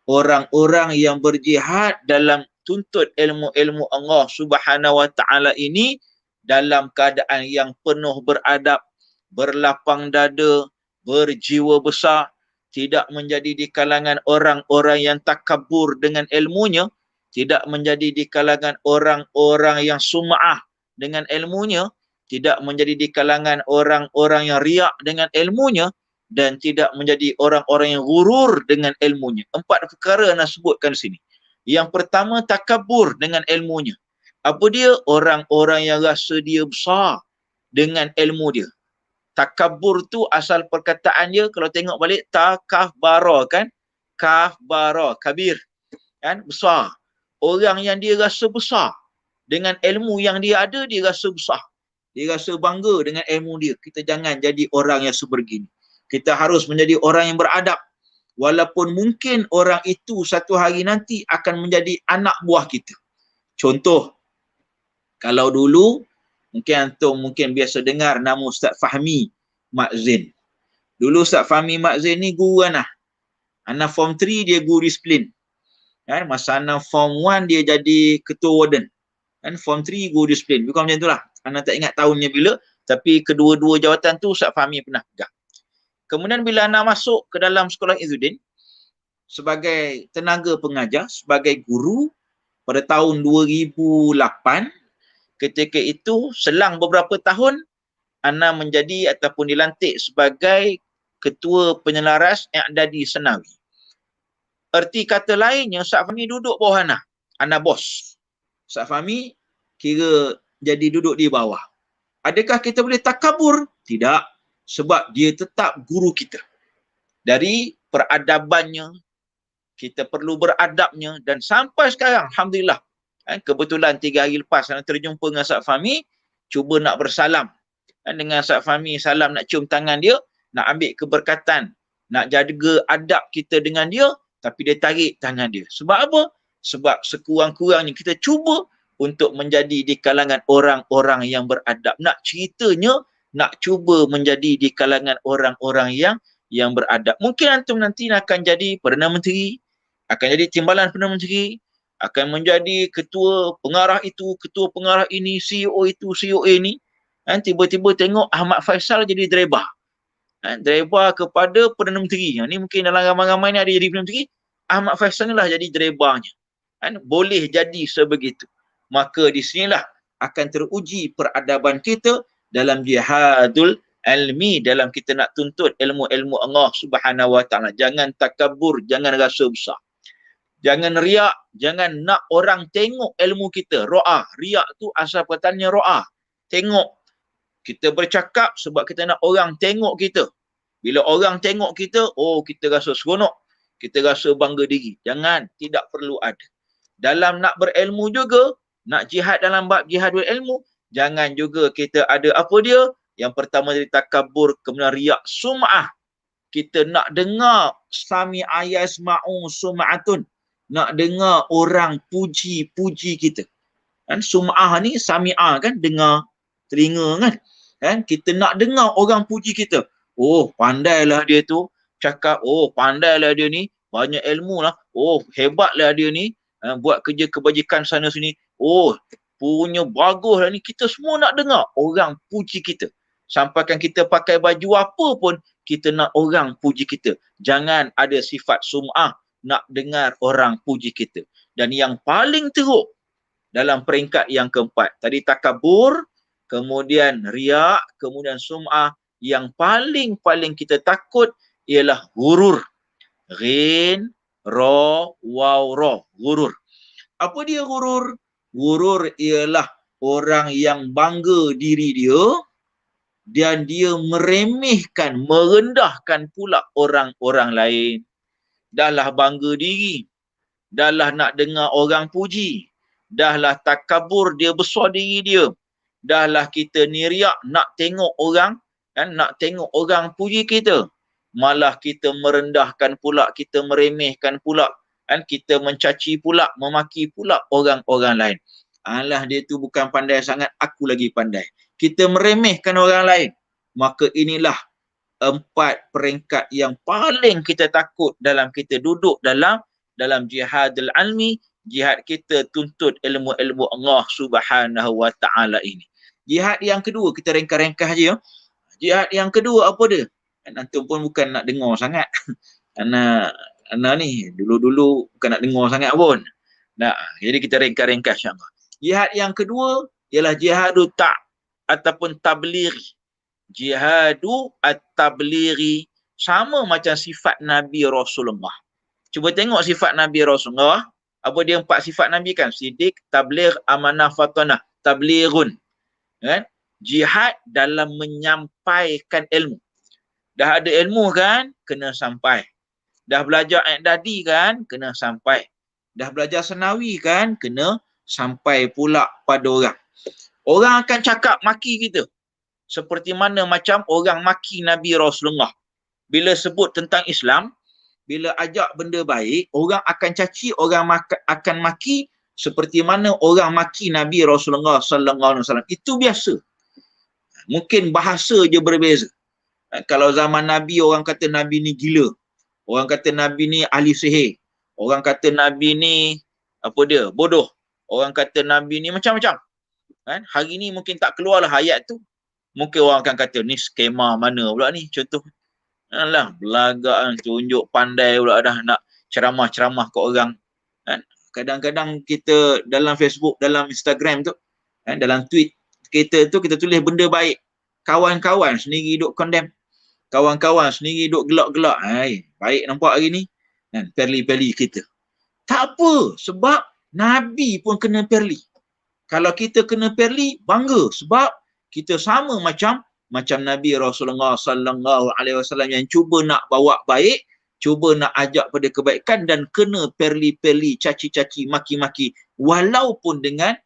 orang-orang yang berjihad dalam tuntut ilmu-ilmu Allah Subhanahu wa taala ini dalam keadaan yang penuh beradab, berlapang dada, berjiwa besar, tidak menjadi di kalangan orang-orang yang takabur dengan ilmunya, tidak menjadi di kalangan orang-orang yang sum'ah dengan ilmunya, tidak menjadi di kalangan orang-orang yang riak dengan ilmunya, dan tidak menjadi orang-orang yang gurur dengan ilmunya. 4 perkara nak sebutkan di sini. Yang pertama, takabur dengan ilmunya. Apa dia? Orang-orang yang rasa dia besar dengan ilmu dia. Takabur tu asal perkataan dia, kalau tengok balik, takabara kan? Kahbara, kabir. Kan? Besar. Orang yang dia rasa besar dengan ilmu yang dia ada, dia rasa besar. Dia rasa bangga dengan ilmu dia. Kita jangan jadi orang yang sebegini. Kita harus menjadi orang yang beradab. Walaupun mungkin orang itu satu hari nanti akan menjadi anak buah kita. Contoh, kalau dulu, mungkin antum mungkin biasa dengar nama Ustaz Fahmi Mak Zain. Dulu Ustaz Fahmi Mak Zain ni guru Ana. Ana form 3 dia guru disiplin. Kan? Masa Ana form 1 dia jadi ketua warden. Kan? Form 3 guru disiplin. Bukan macam itulah. Ana tak ingat tahunnya bila, tapi kedua-dua jawatan tu Ustaz Fahmi pernah pegang. Kemudian bila Ana masuk ke dalam sekolah Izzuddin sebagai tenaga pengajar, sebagai guru pada tahun 2008, ketika itu selang beberapa tahun Ana menjadi ataupun dilantik sebagai ketua penyelaras I'dadi Senawi. Erti kata lainnya, Ustaz Fahmi duduk bawah Ana. Ana bos. Ustaz Fahmi kira jadi duduk di bawah. Adakah kita boleh takabur? Tidak. Sebab dia tetap guru kita. Dari peradabannya, kita perlu beradabnya, dan sampai sekarang, Alhamdulillah, kebetulan 3 hari lepas saya terjumpa dengan Ustaz Fahmi, cuba nak bersalam dengan Ustaz Fahmi, salam nak cium tangan dia, nak ambil keberkatan, nak jaga adab kita dengan dia, tapi dia tarik tangan dia. Sebab apa? Sebab sekurang-kurangnya kita cuba untuk menjadi di kalangan orang-orang yang beradab. Nak ceritanya, nak cuba menjadi di kalangan orang-orang yang beradab. Mungkin antum nanti akan jadi Perdana Menteri, akan jadi timbalan Perdana Menteri, akan menjadi ketua pengarah itu, ketua pengarah ini, CEO itu, CEO ini. Tiba-tiba tengok Ahmad Faisal jadi driver. Driver kepada Perdana Menteri. Ni mungkin dalam ramai-ramai ni ada jadi Perdana Menteri. Ahmad Faisal ni lah jadi drivernya. Boleh jadi sebegitu. Maka di sinilah akan teruji peradaban kita dalam jihadul ilmi, dalam kita nak tuntut ilmu-ilmu Allah Subhanahu wa taala. Jangan takabur, jangan rasa besar. Jangan riak, jangan nak orang tengok ilmu kita. Ro'ah, riak tu asal perkataan ro'ah. Tengok. Kita bercakap sebab kita nak orang tengok kita. Bila orang tengok kita, oh kita rasa seronok. Kita rasa bangga diri. Jangan, tidak perlu ada. Dalam nak berilmu juga, nak jihad dalam bab jihadul ilmu, jangan juga kita ada apa dia? Yang pertama dari takabur, kemudian riak, sum'ah. Kita nak dengar sami ayasma'u sum'atun. Nak dengar orang puji-puji kita. Kan sum'ah ni sami'ah kan, dengar telinga kan. Kita nak dengar orang puji kita. Oh, pandailah dia tu cakap. Oh, pandailah dia ni, banyak ilmu lah. Oh, hebatlah dia ni, buat kerja kebajikan sana sini. Oh, punya bagus lah ni, kita semua nak dengar orang puji kita. Sampaikan kita pakai baju apa pun, kita nak orang puji kita. Jangan ada sifat sum'ah, nak dengar orang puji kita. Dan yang paling teruk dalam peringkat yang keempat, tadi takabur, kemudian riak, kemudian sum'ah. Yang paling kita takut ialah gurur. Ghin, ro, waw, ro. Gurur. Apa dia gurur? Gurur ialah orang yang bangga diri dia dan dia meremehkan, merendahkan pula orang-orang lain. Dahlah bangga diri, dahlah nak dengar orang puji, dahlah takabur, dia besar diri dia, dahlah kita ni riak, nak tengok orang, kan, nak tengok orang puji kita, malah kita merendahkan pula, kita meremehkan pula, kan, kita mencaci pula, memaki pula orang-orang lain. Alah, dia tu bukan pandai sangat, aku lagi pandai. Kita meremehkan orang lain. Maka inilah 4 peringkat yang paling kita takut dalam kita duduk dalam jihadul almi, jihad kita tuntut ilmu-ilmu Allah Subhanahu wa taala ini. Jihad yang kedua, kita ringkas-ringkas je. Jihad yang kedua apa dia? Antum pun bukan nak dengar sangat. Ana ni dulu-dulu bukan nak dengar sangat pun. Nah, jadi kita ringkas-ringkas insya-Allah. Jihad yang kedua ialah jihadu ataupun tablighi. Jihadu at-tablighi sama macam sifat Nabi Rasulullah. Cuba tengok sifat Nabi Rasulullah. Apa dia 4 sifat Nabi kan? Sidik, tabligh, amanah, fatanah. Tablighun. Kan? Jihad dalam menyampaikan ilmu. Dah ada ilmu kan? Kena sampai. Dah belajar i'dadi kan? Kena sampai. Dah belajar senawi kan? Kena sampai pula pada orang. Orang akan cakap maki kita. Seperti mana macam orang maki Nabi Rasulullah. Bila sebut tentang Islam, bila ajak benda baik, orang akan caci, orang akan maki seperti mana orang maki Nabi Rasulullah sallallahu alaihi wasallam. Itu biasa. Mungkin bahasa je berbeza. Kalau zaman Nabi, orang kata Nabi ni gila. Orang kata Nabi ni ahli sihir. Orang kata Nabi ni bodoh. Orang kata Nabi ni macam-macam. Kan? Hari ni mungkin tak keluarlah ayat tu. Mungkin orang akan kata ni skema mana pula ni, contoh. Alah, belagak, tunjuk pandai pula dah nak ceramah-ceramah ke orang. Kan? Kadang-kadang kita dalam Facebook, dalam Instagram tu, kan, dalam tweet kita tu, kita tulis benda baik. Kawan-kawan sendiri duk condemn. Kawan-kawan sendiri duk gelak-gelak. Baik nampak hari ni. Kan? Perli-perli kita. Tak apa, sebab Nabi pun kena perli. Kalau kita kena perli, bangga. Sebab kita sama macam Nabi Rasulullah sallallahu alaihi wasallam yang cuba nak bawa baik, cuba nak ajak pada kebaikan dan kena perli-perli, caci-caci, maki-maki walaupun dengan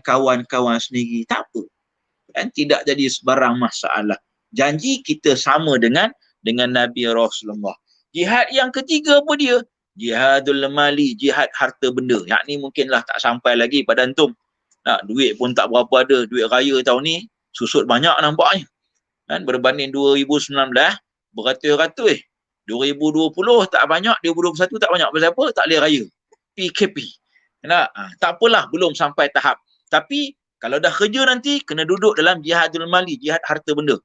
kawan-kawan sendiri. Tak apa. Dan tidak jadi sebarang masalah. Janji kita sama dengan Nabi Rasulullah. Jihad yang ketiga apa dia? Jihadul mali, jihad harta benda. Yang ni mungkinlah tak sampai lagi pada antum. Nah, duit pun tak berapa ada. Duit raya tahun ni susut banyak nampaknya. Kan? Berbanding 2019, beratus-ratus. 2020 tak banyak, 2021 tak banyak. Pasal apa? Tak boleh raya. PKP. Nah, tak apalah, belum sampai tahap. Tapi kalau dah kerja nanti, kena duduk dalam jihadul mali, jihad harta benda.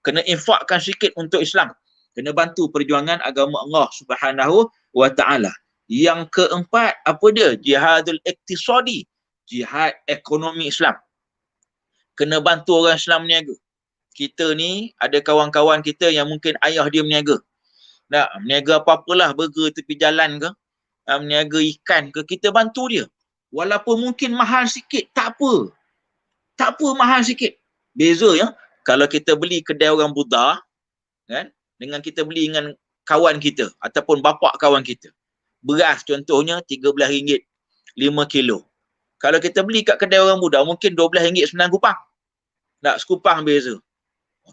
Kena infakkan sikit untuk Islam. Kena bantu perjuangan agama Allah Subhanahu wa ta'ala. Yang keempat, apa dia? Jihadul iktisadi. Jihad ekonomi Islam. Kena bantu orang Islam berniaga. Kita ni ada kawan-kawan kita yang mungkin ayah dia berniaga. Nak berniaga apa-apalah, burger tepi jalan ke, berniaga ikan ke, kita bantu dia. Walaupun mungkin mahal sikit, tak apa. Tak apa mahal sikit. Beza ya, kalau kita beli kedai orang Buddha, kan, dengan kita beli dengan kawan kita ataupun bapak kawan kita. Beras contohnya RM13, 5 kilo. Kalau kita beli kat kedai orang Buddha, mungkin RM12 9 kupang. Tak, sekupang beza.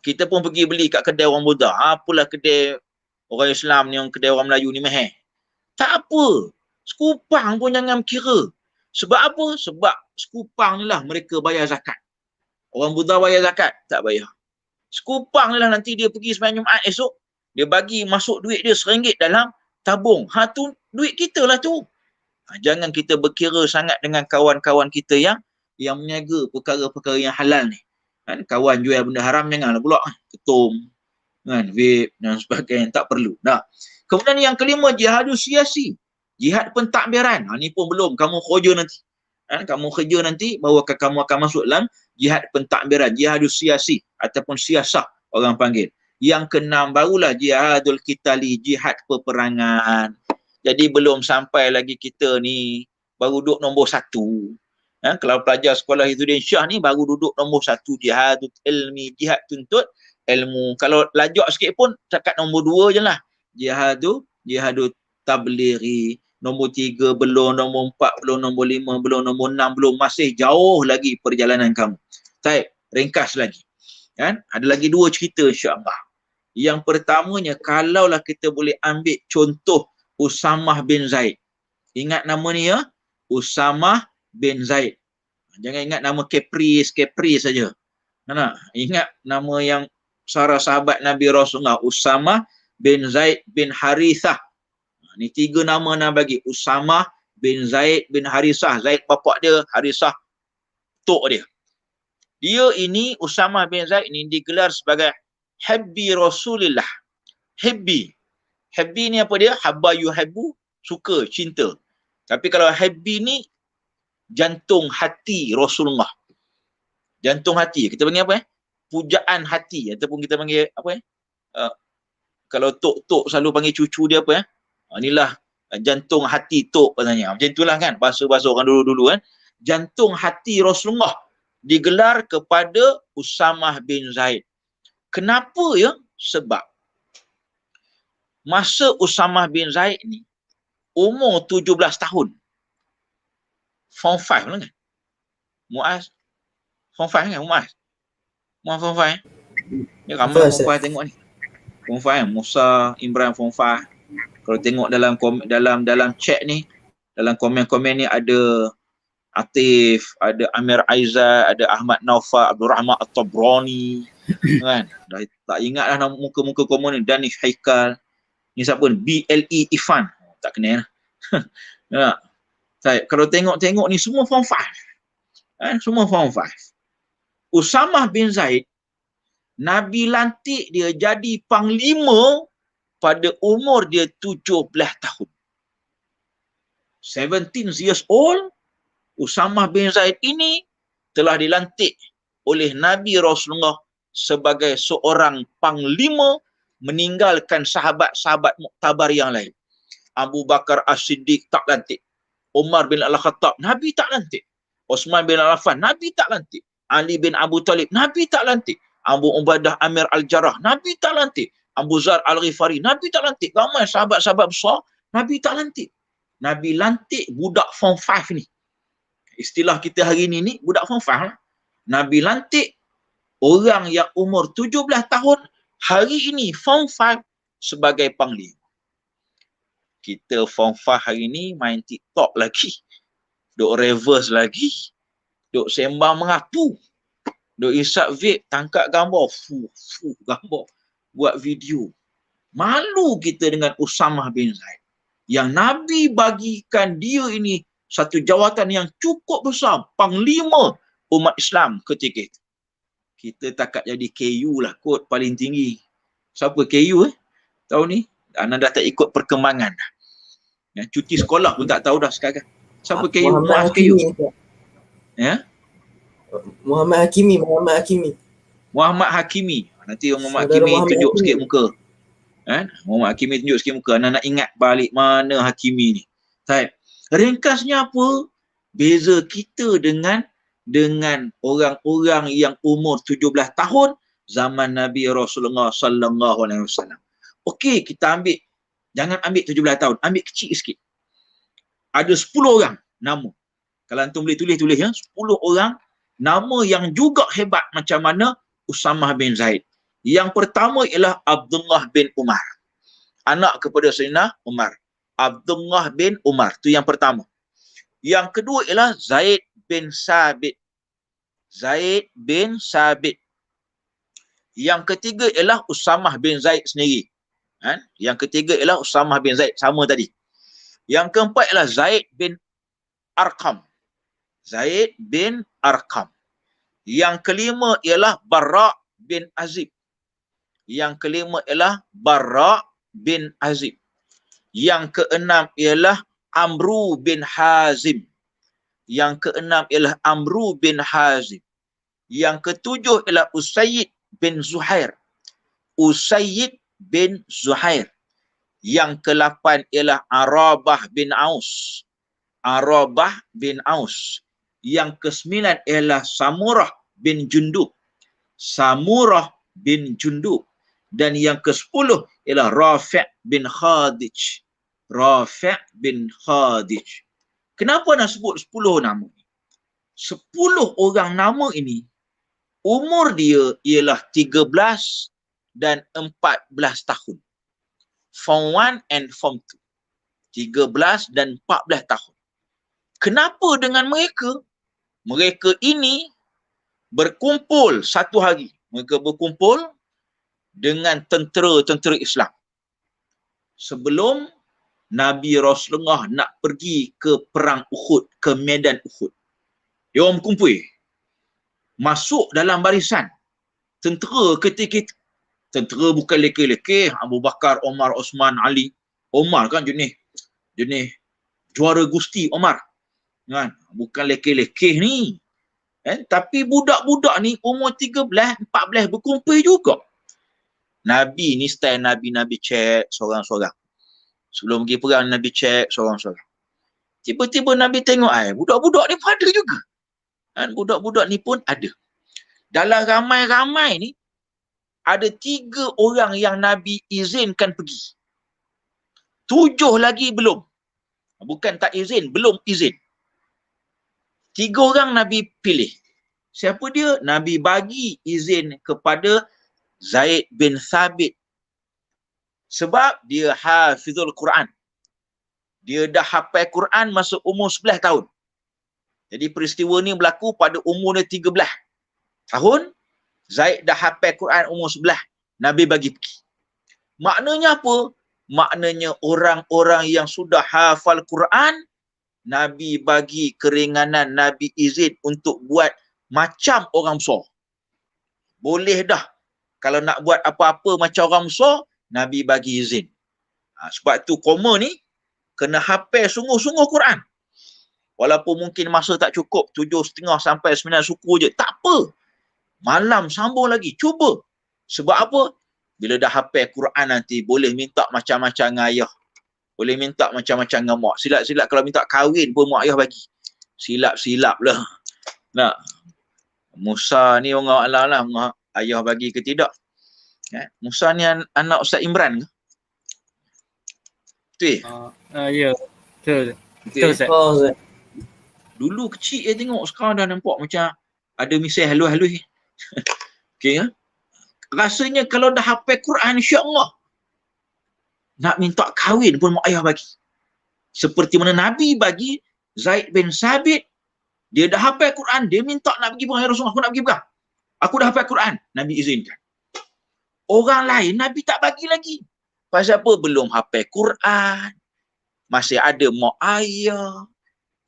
Kita pun pergi beli kat kedai orang Buddha. Apalah kedai orang Islam ni, kedai orang Melayu ni mahal. Tak apa. Sekupang pun jangan kira. Sebab apa? Sebab sekupang ni lah mereka bayar zakat. Orang Buddha bayar zakat? Tak bayar. Sekupang ni lah nanti dia pergi sembahyang Jumaat esok, dia bagi masuk duit dia RM1 dalam tabung. Tu duit kita lah tu. Jangan kita berkira sangat dengan kawan-kawan kita yang yang menjaga perkara-perkara yang halal ni. Kan kawan jual benda haram janganlah pula ketum, kan, vape dan sebagainya, tak perlu. Dah. Kemudian yang kelima, jihadus siasi. Jihad pentadbiran. Ni pun belum, kamu kerja nanti. Kamu kerja nanti, baru kamu akan masuk dalam jihad pentadbiran, jihadus siasi ataupun siasah orang panggil. Yang keenam barulah jihadul qitali, jihad peperangan. Jadi belum sampai lagi kita ni baru duduk nombor 1. Kalau pelajar sekolah Izzuddin Shah ni baru duduk nombor 1 jihadul ilmi, jihad tuntut ilmu. Kalau lajak sikit pun cakap nombor 2 je lah. Jihadu tablighi. Nombor 3 belum, nombor 4 belum, nombor 5 belum, nombor 6 belum. Masih jauh lagi perjalanan kamu. Baik, ringkas lagi. Kan? Ada lagi 2 cerita insya-Allah. Yang pertamanya, kalaulah kita boleh ambil contoh Usamah bin Zaid. Ingat nama ni ya? Usamah bin Zaid. Jangan ingat nama Caprice saja. Nah, ingat nama yang sahabat Nabi Rasulullah, Usamah bin Zaid bin Harithah. Ni 3 nama nak bagi. Usamah bin Zaid bin Harithah. Zaid bapak dia, Harithah tok dia. Dia ini, Usamah bin Zaid ini digelar sebagai Habbi Rasulillah. Habbi. Habbi ni apa dia? Habba yuhabbu, suka, cinta. Tapi kalau Habbi ni jantung hati Rasulullah. Jantung hati. Kita panggil apa? Pujaan hati. Ataupun kita panggil apa? Kalau tok-tok selalu panggil cucu dia apa? Inilah jantung hati tok katanya. Macam itulah kan bahasa-bahasa orang dulu-dulu kan. Jantung hati Rasulullah digelar kepada Usamah bin Zaid. Kenapa ya? Sebab masa Usamah bin Zaid ni umur 17 tahun. Form 5 lah kan? Muaz Form 5 kan Muaz? Muaz Form 5 Ya ramai Form 5 tengok ni. Form 5 Musa, Imran Form 5. Kalau tengok dalam chat ni, dalam komen-komen ni ada Atif, ada Amir Aizat, ada Ahmad Naufal, Abdul Rahman At-Tabrani, kan? Dah tak ingat lah muka-muka komen ni. Danish Haikal. Ni siapa ni? BLE Ifan. Tak kenal. Ya. Kalau tengok ni semua Form 5. Semua Form 5. Usamah bin Zaid, Nabi lantik dia jadi panglima pada umur dia 17 tahun. 17 years old, Usamah bin Zaid ini telah dilantik oleh Nabi Rasulullah sebagai seorang panglima meninggalkan sahabat-sahabat muktabar yang lain. Abu Bakar As-Siddiq tak lantik. Umar bin Al-Khattab, Nabi tak lantik. Osman bin Al-Affan, Nabi tak lantik. Ali bin Abu Talib, Nabi tak lantik. Abu Ubadah Amir Al-Jarrah, Nabi tak lantik. Abu Zar Al-Ghifari, Nabi tak lantik. Ramai sahabat-sahabat besar, Nabi tak lantik. Nabi lantik budak Form 5 ni. Istilah kita hari ni budak Form 5 lah. Nabi lantik orang yang umur 17 tahun, hari ini Form 5 sebagai panglima. Kita Form 5 hari ni main TikTok lagi. Duk reverse lagi. Duk sembang mengapu. Duk isap vape, tangkap gambar. Gambar. Buat video. Malu kita dengan Usamah bin Zaid. Yang Nabi bagikan dia ini satu jawatan yang cukup besar. Panglima umat Islam ketika itu. Kita takat jadi KU lah kot paling tinggi. Siapa KU tahun ni? Anda dah tak ikut perkembangan. Cuti sekolah pun tak tahu dah sekarang. Siapa KU? Muhammad Hakimi. Ya? Muhammad Hakimi. Muhammad Hakimi. Nanti Muhammad Hakimi tunjuk sikit muka. Muhammad Hakimi tunjuk sikit muka. Anda nak ingat balik mana Hakimi ni. Baik. Ringkasnya apa? Beza kita dengan orang-orang yang umur 17 tahun zaman Nabi Rasulullah sallallahu alaihi wasallam. Okey, kita ambil, jangan ambil 17 tahun, ambil kecil sikit. Ada 10 orang nama. Kalau antum boleh tulis ya, 10 orang nama yang juga hebat macam mana Usamah bin Zaid. Yang pertama ialah Abdullah bin Umar. Anak kepada Sayyidina Umar. Abdullah bin Umar. Itu yang pertama. Yang kedua ialah Zaid bin Sabit. Zaid bin Sabit. Yang ketiga ialah Usamah bin Zaid sendiri. Yang ketiga ialah Usamah bin Zaid. Sama tadi. Yang keempat ialah Zaid bin Arqam. Zaid bin Arqam. Yang kelima ialah Bara' bin Azib. Yang kelima ialah Bara' bin Azib. Yang keenam ialah Amru bin Hazim. Yang keenam ialah Amru bin Hazim. Yang ketujuh ialah Usayyid bin Zuhair. Usayyid bin Zuhair. Yang ke-8 ialah Arabah bin Aus. Arabah bin Aus. Yang ke-9 ialah Samurah bin Jundub. Samurah bin Jundub. Dan yang ke-10 ialah Rafi' bin Khadij. Rafi' bin Khadij. Kenapa nak sebut 10 nama ni? 10 orang nama ini, umur dia ialah 13 dan 14 tahun. Form 1 and Form 2. 13 dan 14 tahun. Kenapa dengan mereka? Mereka ini berkumpul satu hari. Mereka berkumpul dengan tentera-tentera Islam. Sebelum Nabi Rasulullah nak pergi ke perang Uhud, ke medan Uhud. Dia orang berkumpul. Masuk dalam barisan. Tentera ketika itu. Tentera bukan lekeh-lekeh. Abu Bakar, Omar, Osman, Ali. Omar kan jenis juara gusti Omar. Kan? Bukan lekeh-lekeh ni. Tapi budak-budak ni umur 13, 14 berkumpul juga. Nabi ni style Nabi cek seorang-seorang. Sebelum pergi perang Nabi cek seorang-seorang. Tiba-tiba Nabi tengok budak-budak ni pun ada juga. Budak-budak ni pun ada. Dalam ramai-ramai ni ada 3 orang yang Nabi izinkan pergi. 7 lagi belum. Bukan tak izin, belum izin. 3 orang Nabi pilih. Siapa dia? Nabi bagi izin kepada Zaid bin Thabit. Sebab dia hafizul Quran. Dia dah hafal Quran masa umur 11 tahun. Jadi peristiwa ni berlaku pada umur dia 13 tahun. Zaid dah hafal Quran umur 11. Nabi bagi pergi. Maknanya apa? Maknanya orang-orang yang sudah hafal Quran, Nabi bagi keringanan, Nabi izin untuk buat macam orang besar. Boleh dah. Kalau nak buat apa-apa macam orang besar, Nabi bagi izin. Sebab tu koma ni kena hafal sungguh-sungguh Quran. Walaupun mungkin masa tak cukup, 7.5 sampai 9 suku je. Tak apa. Malam sambung lagi. Cuba. Sebab apa? Bila dah hafal Quran nanti, boleh minta macam-macam dengan ayah. Boleh minta macam-macam dengan mak. Silap-silap kalau minta kahwin pun mak ayah bagi. Silap-silap lah. Nah, Musa ni orang Allah lah. Ayah bagi ke tidak. Musa ni anak Ustaz Imran ke? Betul? Ya. Betul. Betul, Ustaz. Oh, Ustaz. Dulu kecil dia tengok, sekarang dah nampak macam ada misal halus-halus. Okey ya? Rasanya kalau dah hafal Quran, insya-Allah nak minta kahwin pun mak ayah bagi. Seperti mana Nabi bagi Zaid bin Sabit, dia dah hafal Quran, dia minta nak pergi perang, ya Rasulullah, aku nak pergi perang. Aku dah hafal Quran, Nabi izinkan. Orang lain Nabi tak bagi lagi. Pasal apa? Belum hafal Quran. Masih ada mak ayah.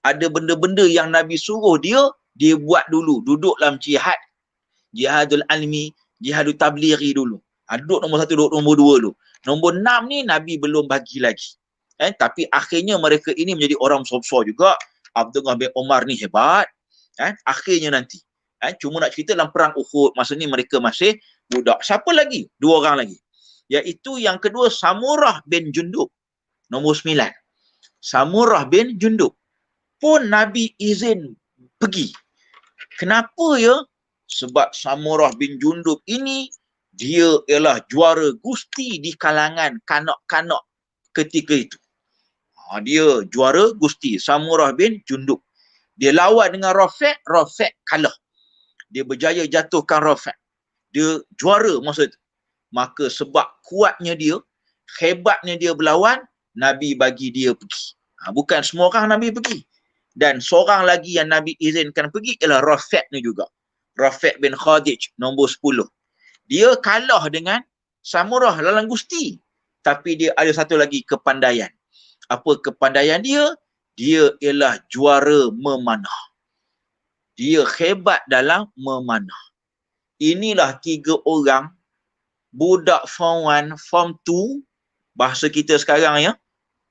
Ada benda-benda yang Nabi suruh dia buat dulu. Duduk dalam jihad. Jihadul almi, jihadul tablighi dulu. Duduk nombor 1, duduk nombor 2 dulu. Nombor 6 ni Nabi belum bagi lagi. Tapi akhirnya mereka ini menjadi orang besar-besar juga. Abdullah bin Umar ni hebat. Akhirnya nanti. Cuma nak cerita dalam perang Uhud, masa ni mereka masih budak. Siapa lagi? 2 orang lagi. Iaitu yang kedua Samurah bin Jundub. Nombor 9. Samurah bin Jundub. Pun Nabi izin pergi. Kenapa ya? Sebab Samurah bin Jundub ini, dia ialah juara gusti di kalangan kanak-kanak ketika itu. Dia juara gusti, Samurah bin Jundub. Dia lawan dengan Rafi', Rafi' kalah. Dia berjaya jatuhkan Rafi'. Dia juara masa itu. Maka sebab kuatnya dia, hebatnya dia berlawan, Nabi bagi dia pergi. Bukan semua orang Nabi pergi. Dan seorang lagi yang Nabi izinkan pergi ialah Rafi' ni juga. Rafi' bin Khadij, nombor 10. Dia kalah dengan Samurah dalam gusti. Tapi dia ada satu lagi kepandaian. Apa kepandaian dia? Dia ialah juara memanah. Dia hebat dalam memanah. Inilah 3 orang budak form 1, form 2, bahasa kita sekarang ya,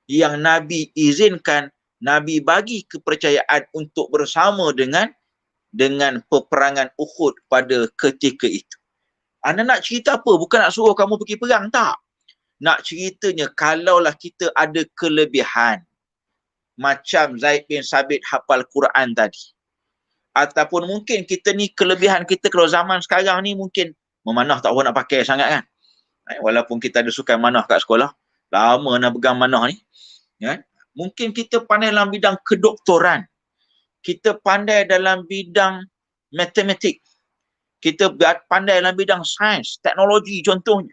yang Nabi izinkan, Nabi bagi kepercayaan untuk bersama dengan peperangan Uhud pada ketika itu. Anda nak cerita apa? Bukan nak suruh kamu pergi perang, tak. Nak ceritanya kalaulah kita ada kelebihan, macam Zaid bin Sabit hafal Quran tadi. Ataupun mungkin kita ni kelebihan kita kalau zaman sekarang ni mungkin memanah tak orang nak pakai sangat kan. Walaupun kita ada sukan manah kat sekolah, lama nak pegang manah ni. Kan? Mungkin kita pandai dalam bidang kedoktoran. Kita pandai dalam bidang matematik. Kita pandai dalam bidang sains, teknologi contohnya.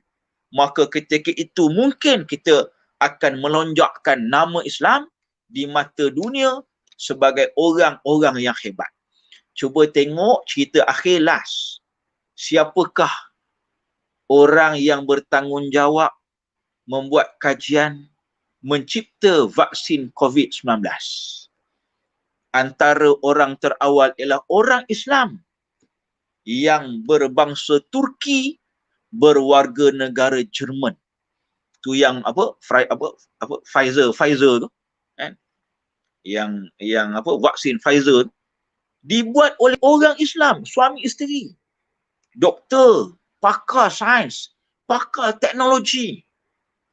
Maka ketika itu mungkin kita akan melonjakkan nama Islam di mata dunia sebagai orang-orang yang hebat. Cuba tengok cerita akhir last. Siapakah orang yang bertanggungjawab membuat kajian mencipta vaksin COVID-19? Antara orang terawal ialah orang Islam yang berbangsa Turki, berwarga negara Jerman. Tu yang Pfizer tu kan? Yang vaksin Pfizer tu dibuat oleh orang Islam, suami isteri, doktor, pakar sains, pakar teknologi,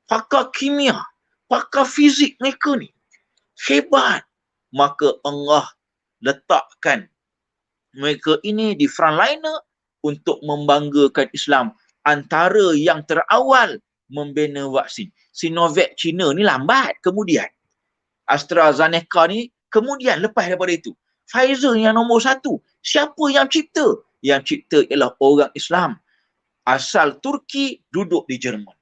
pakar kimia, pakar fizik mereka ni. Hebat. Maka Allah letakkan mereka ini di frontliner untuk membanggakan Islam. Antara yang terawal membina vaksin. Sinovac Cina ni lambat kemudian. AstraZeneca ni kemudian lepas daripada itu. Pfizer yang nombor 1. Siapa yang cipta? Yang cipta ialah orang Islam. Asal Turki, duduk di Jerman.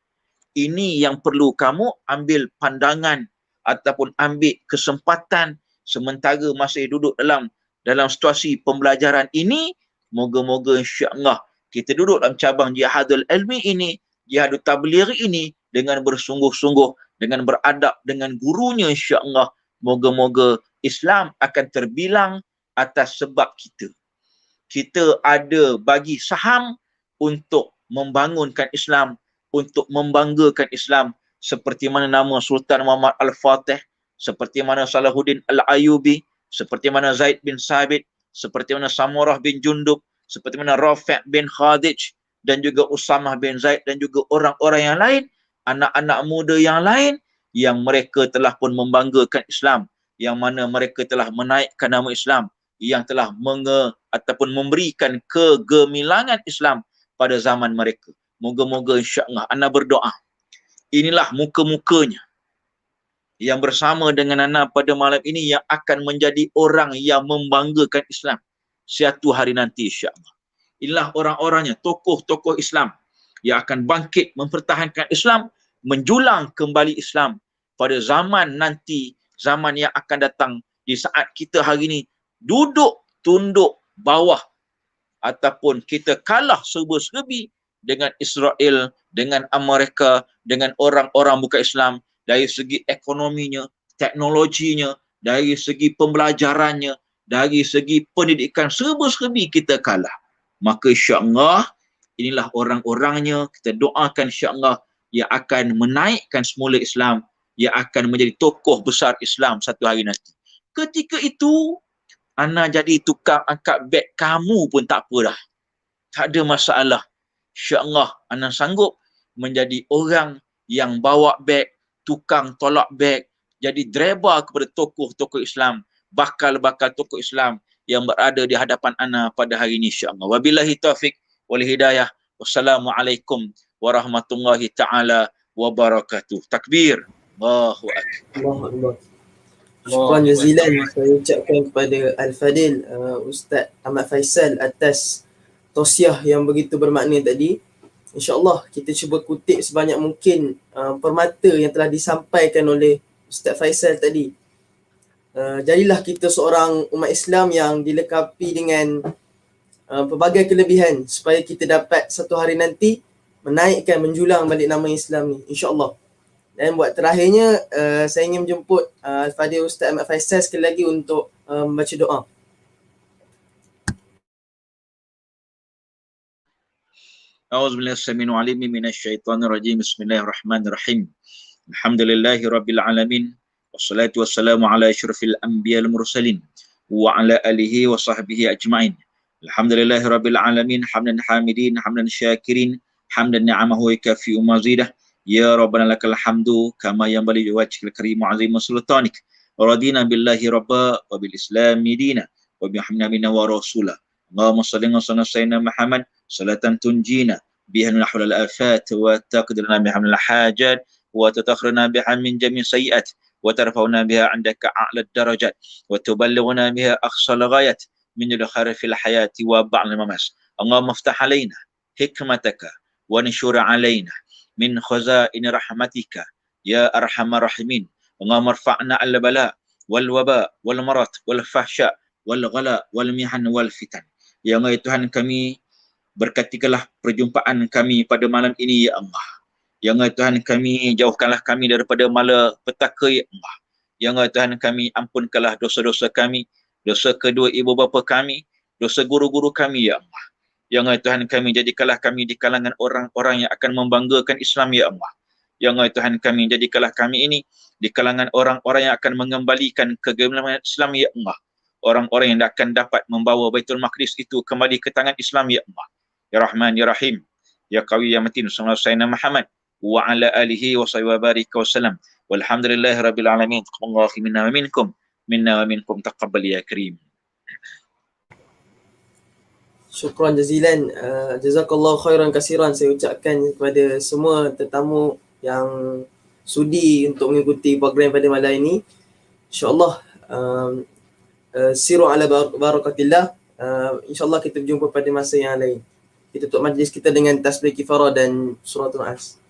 Ini yang perlu kamu ambil pandangan ataupun ambil kesempatan sementara masih duduk dalam situasi pembelajaran ini. Moga-moga insya-Allah kita duduk dalam cabang jihadul ilmi ini, jihadul tabligh ini dengan bersungguh-sungguh, dengan beradab dengan gurunya insya-Allah. Moga-moga Islam akan terbilang atas sebab kita. Kita ada bagi saham untuk membangunkan Islam, untuk membanggakan Islam, seperti mana nama Sultan Muhammad Al-Fatih, seperti mana Salahuddin Al-Ayubi, seperti mana Zaid bin Sabit, seperti mana Samurah bin Jundub, seperti mana Rafi' bin Khadij, dan juga Usamah bin Zaid, dan juga orang-orang yang lain, anak-anak muda yang lain, yang mereka telah pun membanggakan Islam, yang mana mereka telah menaikkan nama Islam, yang telah ataupun memberikan kegemilangan Islam pada zaman mereka. Moga-moga insya-Allah ana berdoa. Inilah muka-mukanya yang bersama dengan ana pada malam ini yang akan menjadi orang yang membanggakan Islam suatu hari nanti insya-Allah. Inilah orang-orangnya, tokoh-tokoh Islam yang akan bangkit mempertahankan Islam, menjulang kembali Islam pada zaman nanti, zaman yang akan datang, di saat kita hari ini duduk tunduk bawah ataupun kita kalah serba-serbi dengan Israel, dengan Amerika, dengan orang-orang bukan Islam dari segi ekonominya, teknologinya, dari segi pembelajarannya, dari segi pendidikan, serba-serbi kita kalah. Maka insya-Allah inilah orang-orangnya, kita doakan insya-Allah yang akan menaikkan semula Islam, yang akan menjadi tokoh besar Islam satu hari nanti. Ketika itu ana jadi tukang angkat beg kamu pun tak apa dah. Tak ada masalah. InsyaAllah ana sanggup menjadi orang yang bawa beg, tukang tolak beg, jadi driver kepada tokoh-tokoh Islam, bakal-bakal tokoh Islam yang berada di hadapan ana pada hari ini insya-Allah. Wabillahi taufik wal hidayah. Wassalamualaikum warahmatullahi taala wabarakatuh. Takbir. Allahu akbar. Allahu akbar. Syukran jazilan saya ucapkan kepada Al-Fadil Ustaz Ahmad Faisal atas tausiah yang begitu bermakna tadi. InsyaAllah kita cuba kutip sebanyak mungkin permata yang telah disampaikan oleh Ustaz Faisal tadi. Jadilah kita seorang umat Islam yang dilengkapi dengan pelbagai kelebihan supaya kita dapat satu hari nanti menaikkan, menjulang balik nama Islam ni, insyaAllah. Dan buat terakhirnya, saya ingin menjemput Al-Fadil Ustaz Ahmad Faisal sekali lagi untuk membaca doa. A'udzubillahi as-sami'il 'alim minasyaitonir rajim. Bismillahirrahmanirrahim. Alhamdulillahi rabbil alamin. Wassalatu wassalamu ala asyrafil anbiya'il mursalin wa ala alihi wa sahbihi ajma'in. Alhamdulillahi rabbil alamin, hamdan hamidin, hamdan syakirin, hamdan ni'amahu kafi mazidah. Ya rabbana lakal hamdu kama yanbaghi li wajhikal karim wa 'azim sultanik. Radina billahi rabba wa bil islami dina wa bi muhammadin wa rasula. Allahumma shalli wa sallim ala sayyidina Muhammad salatan tunjina biha min ahwal al-afat wa taqdirna biha min al-hajat wa tatakhrina biha min jami' sayyi'at wa tarfa'una biha 'indaka a'la ad-darajat wa tuballighuna biha aqsal ghayat min al-khair fil hayati wa ba'd al-mamas. Allahumma iftah alaina hikmataka wa nshur alaina min khaza'in rahmatika ya arhamar rahimin. Allahumma irfa'na al-bala wal waba wal marad wal fahsya wal ghala wal mihan wal fitan. Ya Allah Tuhan kami, berkatikanlah perjumpaan kami pada malam ini ya Allah. Ya Allah Tuhan kami, jauhkanlah kami daripada malapetaka ya Allah. Ya Allah Tuhan kami, ampunkanlah dosa-dosa kami, dosa kedua ibu bapa kami, dosa guru-guru kami ya Allah. Ya Allah Tuhan kami, jadikanlah kami di kalangan orang-orang yang akan membanggakan Islam ya Allah. Ya Allah Tuhan kami, jadikanlah kami ini di kalangan orang-orang yang akan mengembalikan kegemilangan Islam ya Allah. Orang-orang yang akan dapat membawa Baitul Maqdis itu kembali ke tangan Islam ya Allah. Ya Rahman ya Rahim ya Qawi ya Matin. Sallallahu alaihi Muhammad wa ala alihi wa sahbihi wa barika wa sallam. Walhamdulillahi rabbil alamin. Taqabbalallahu minna wa minkum taqabbal ya karim. Syukran jazilan. Jazakallahu khairan kasiran saya ucapkan kepada semua tetamu yang sudi untuk mengikuti program pada malam ini. InsyaAllah siru ala barakatillah. InsyaAllah kita berjumpa pada masa yang lain. Kita tutup majlis kita dengan tasbih kifarah dan suratul As.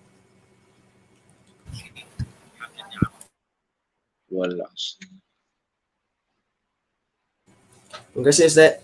Wal asr. Terima kasih Ustaz.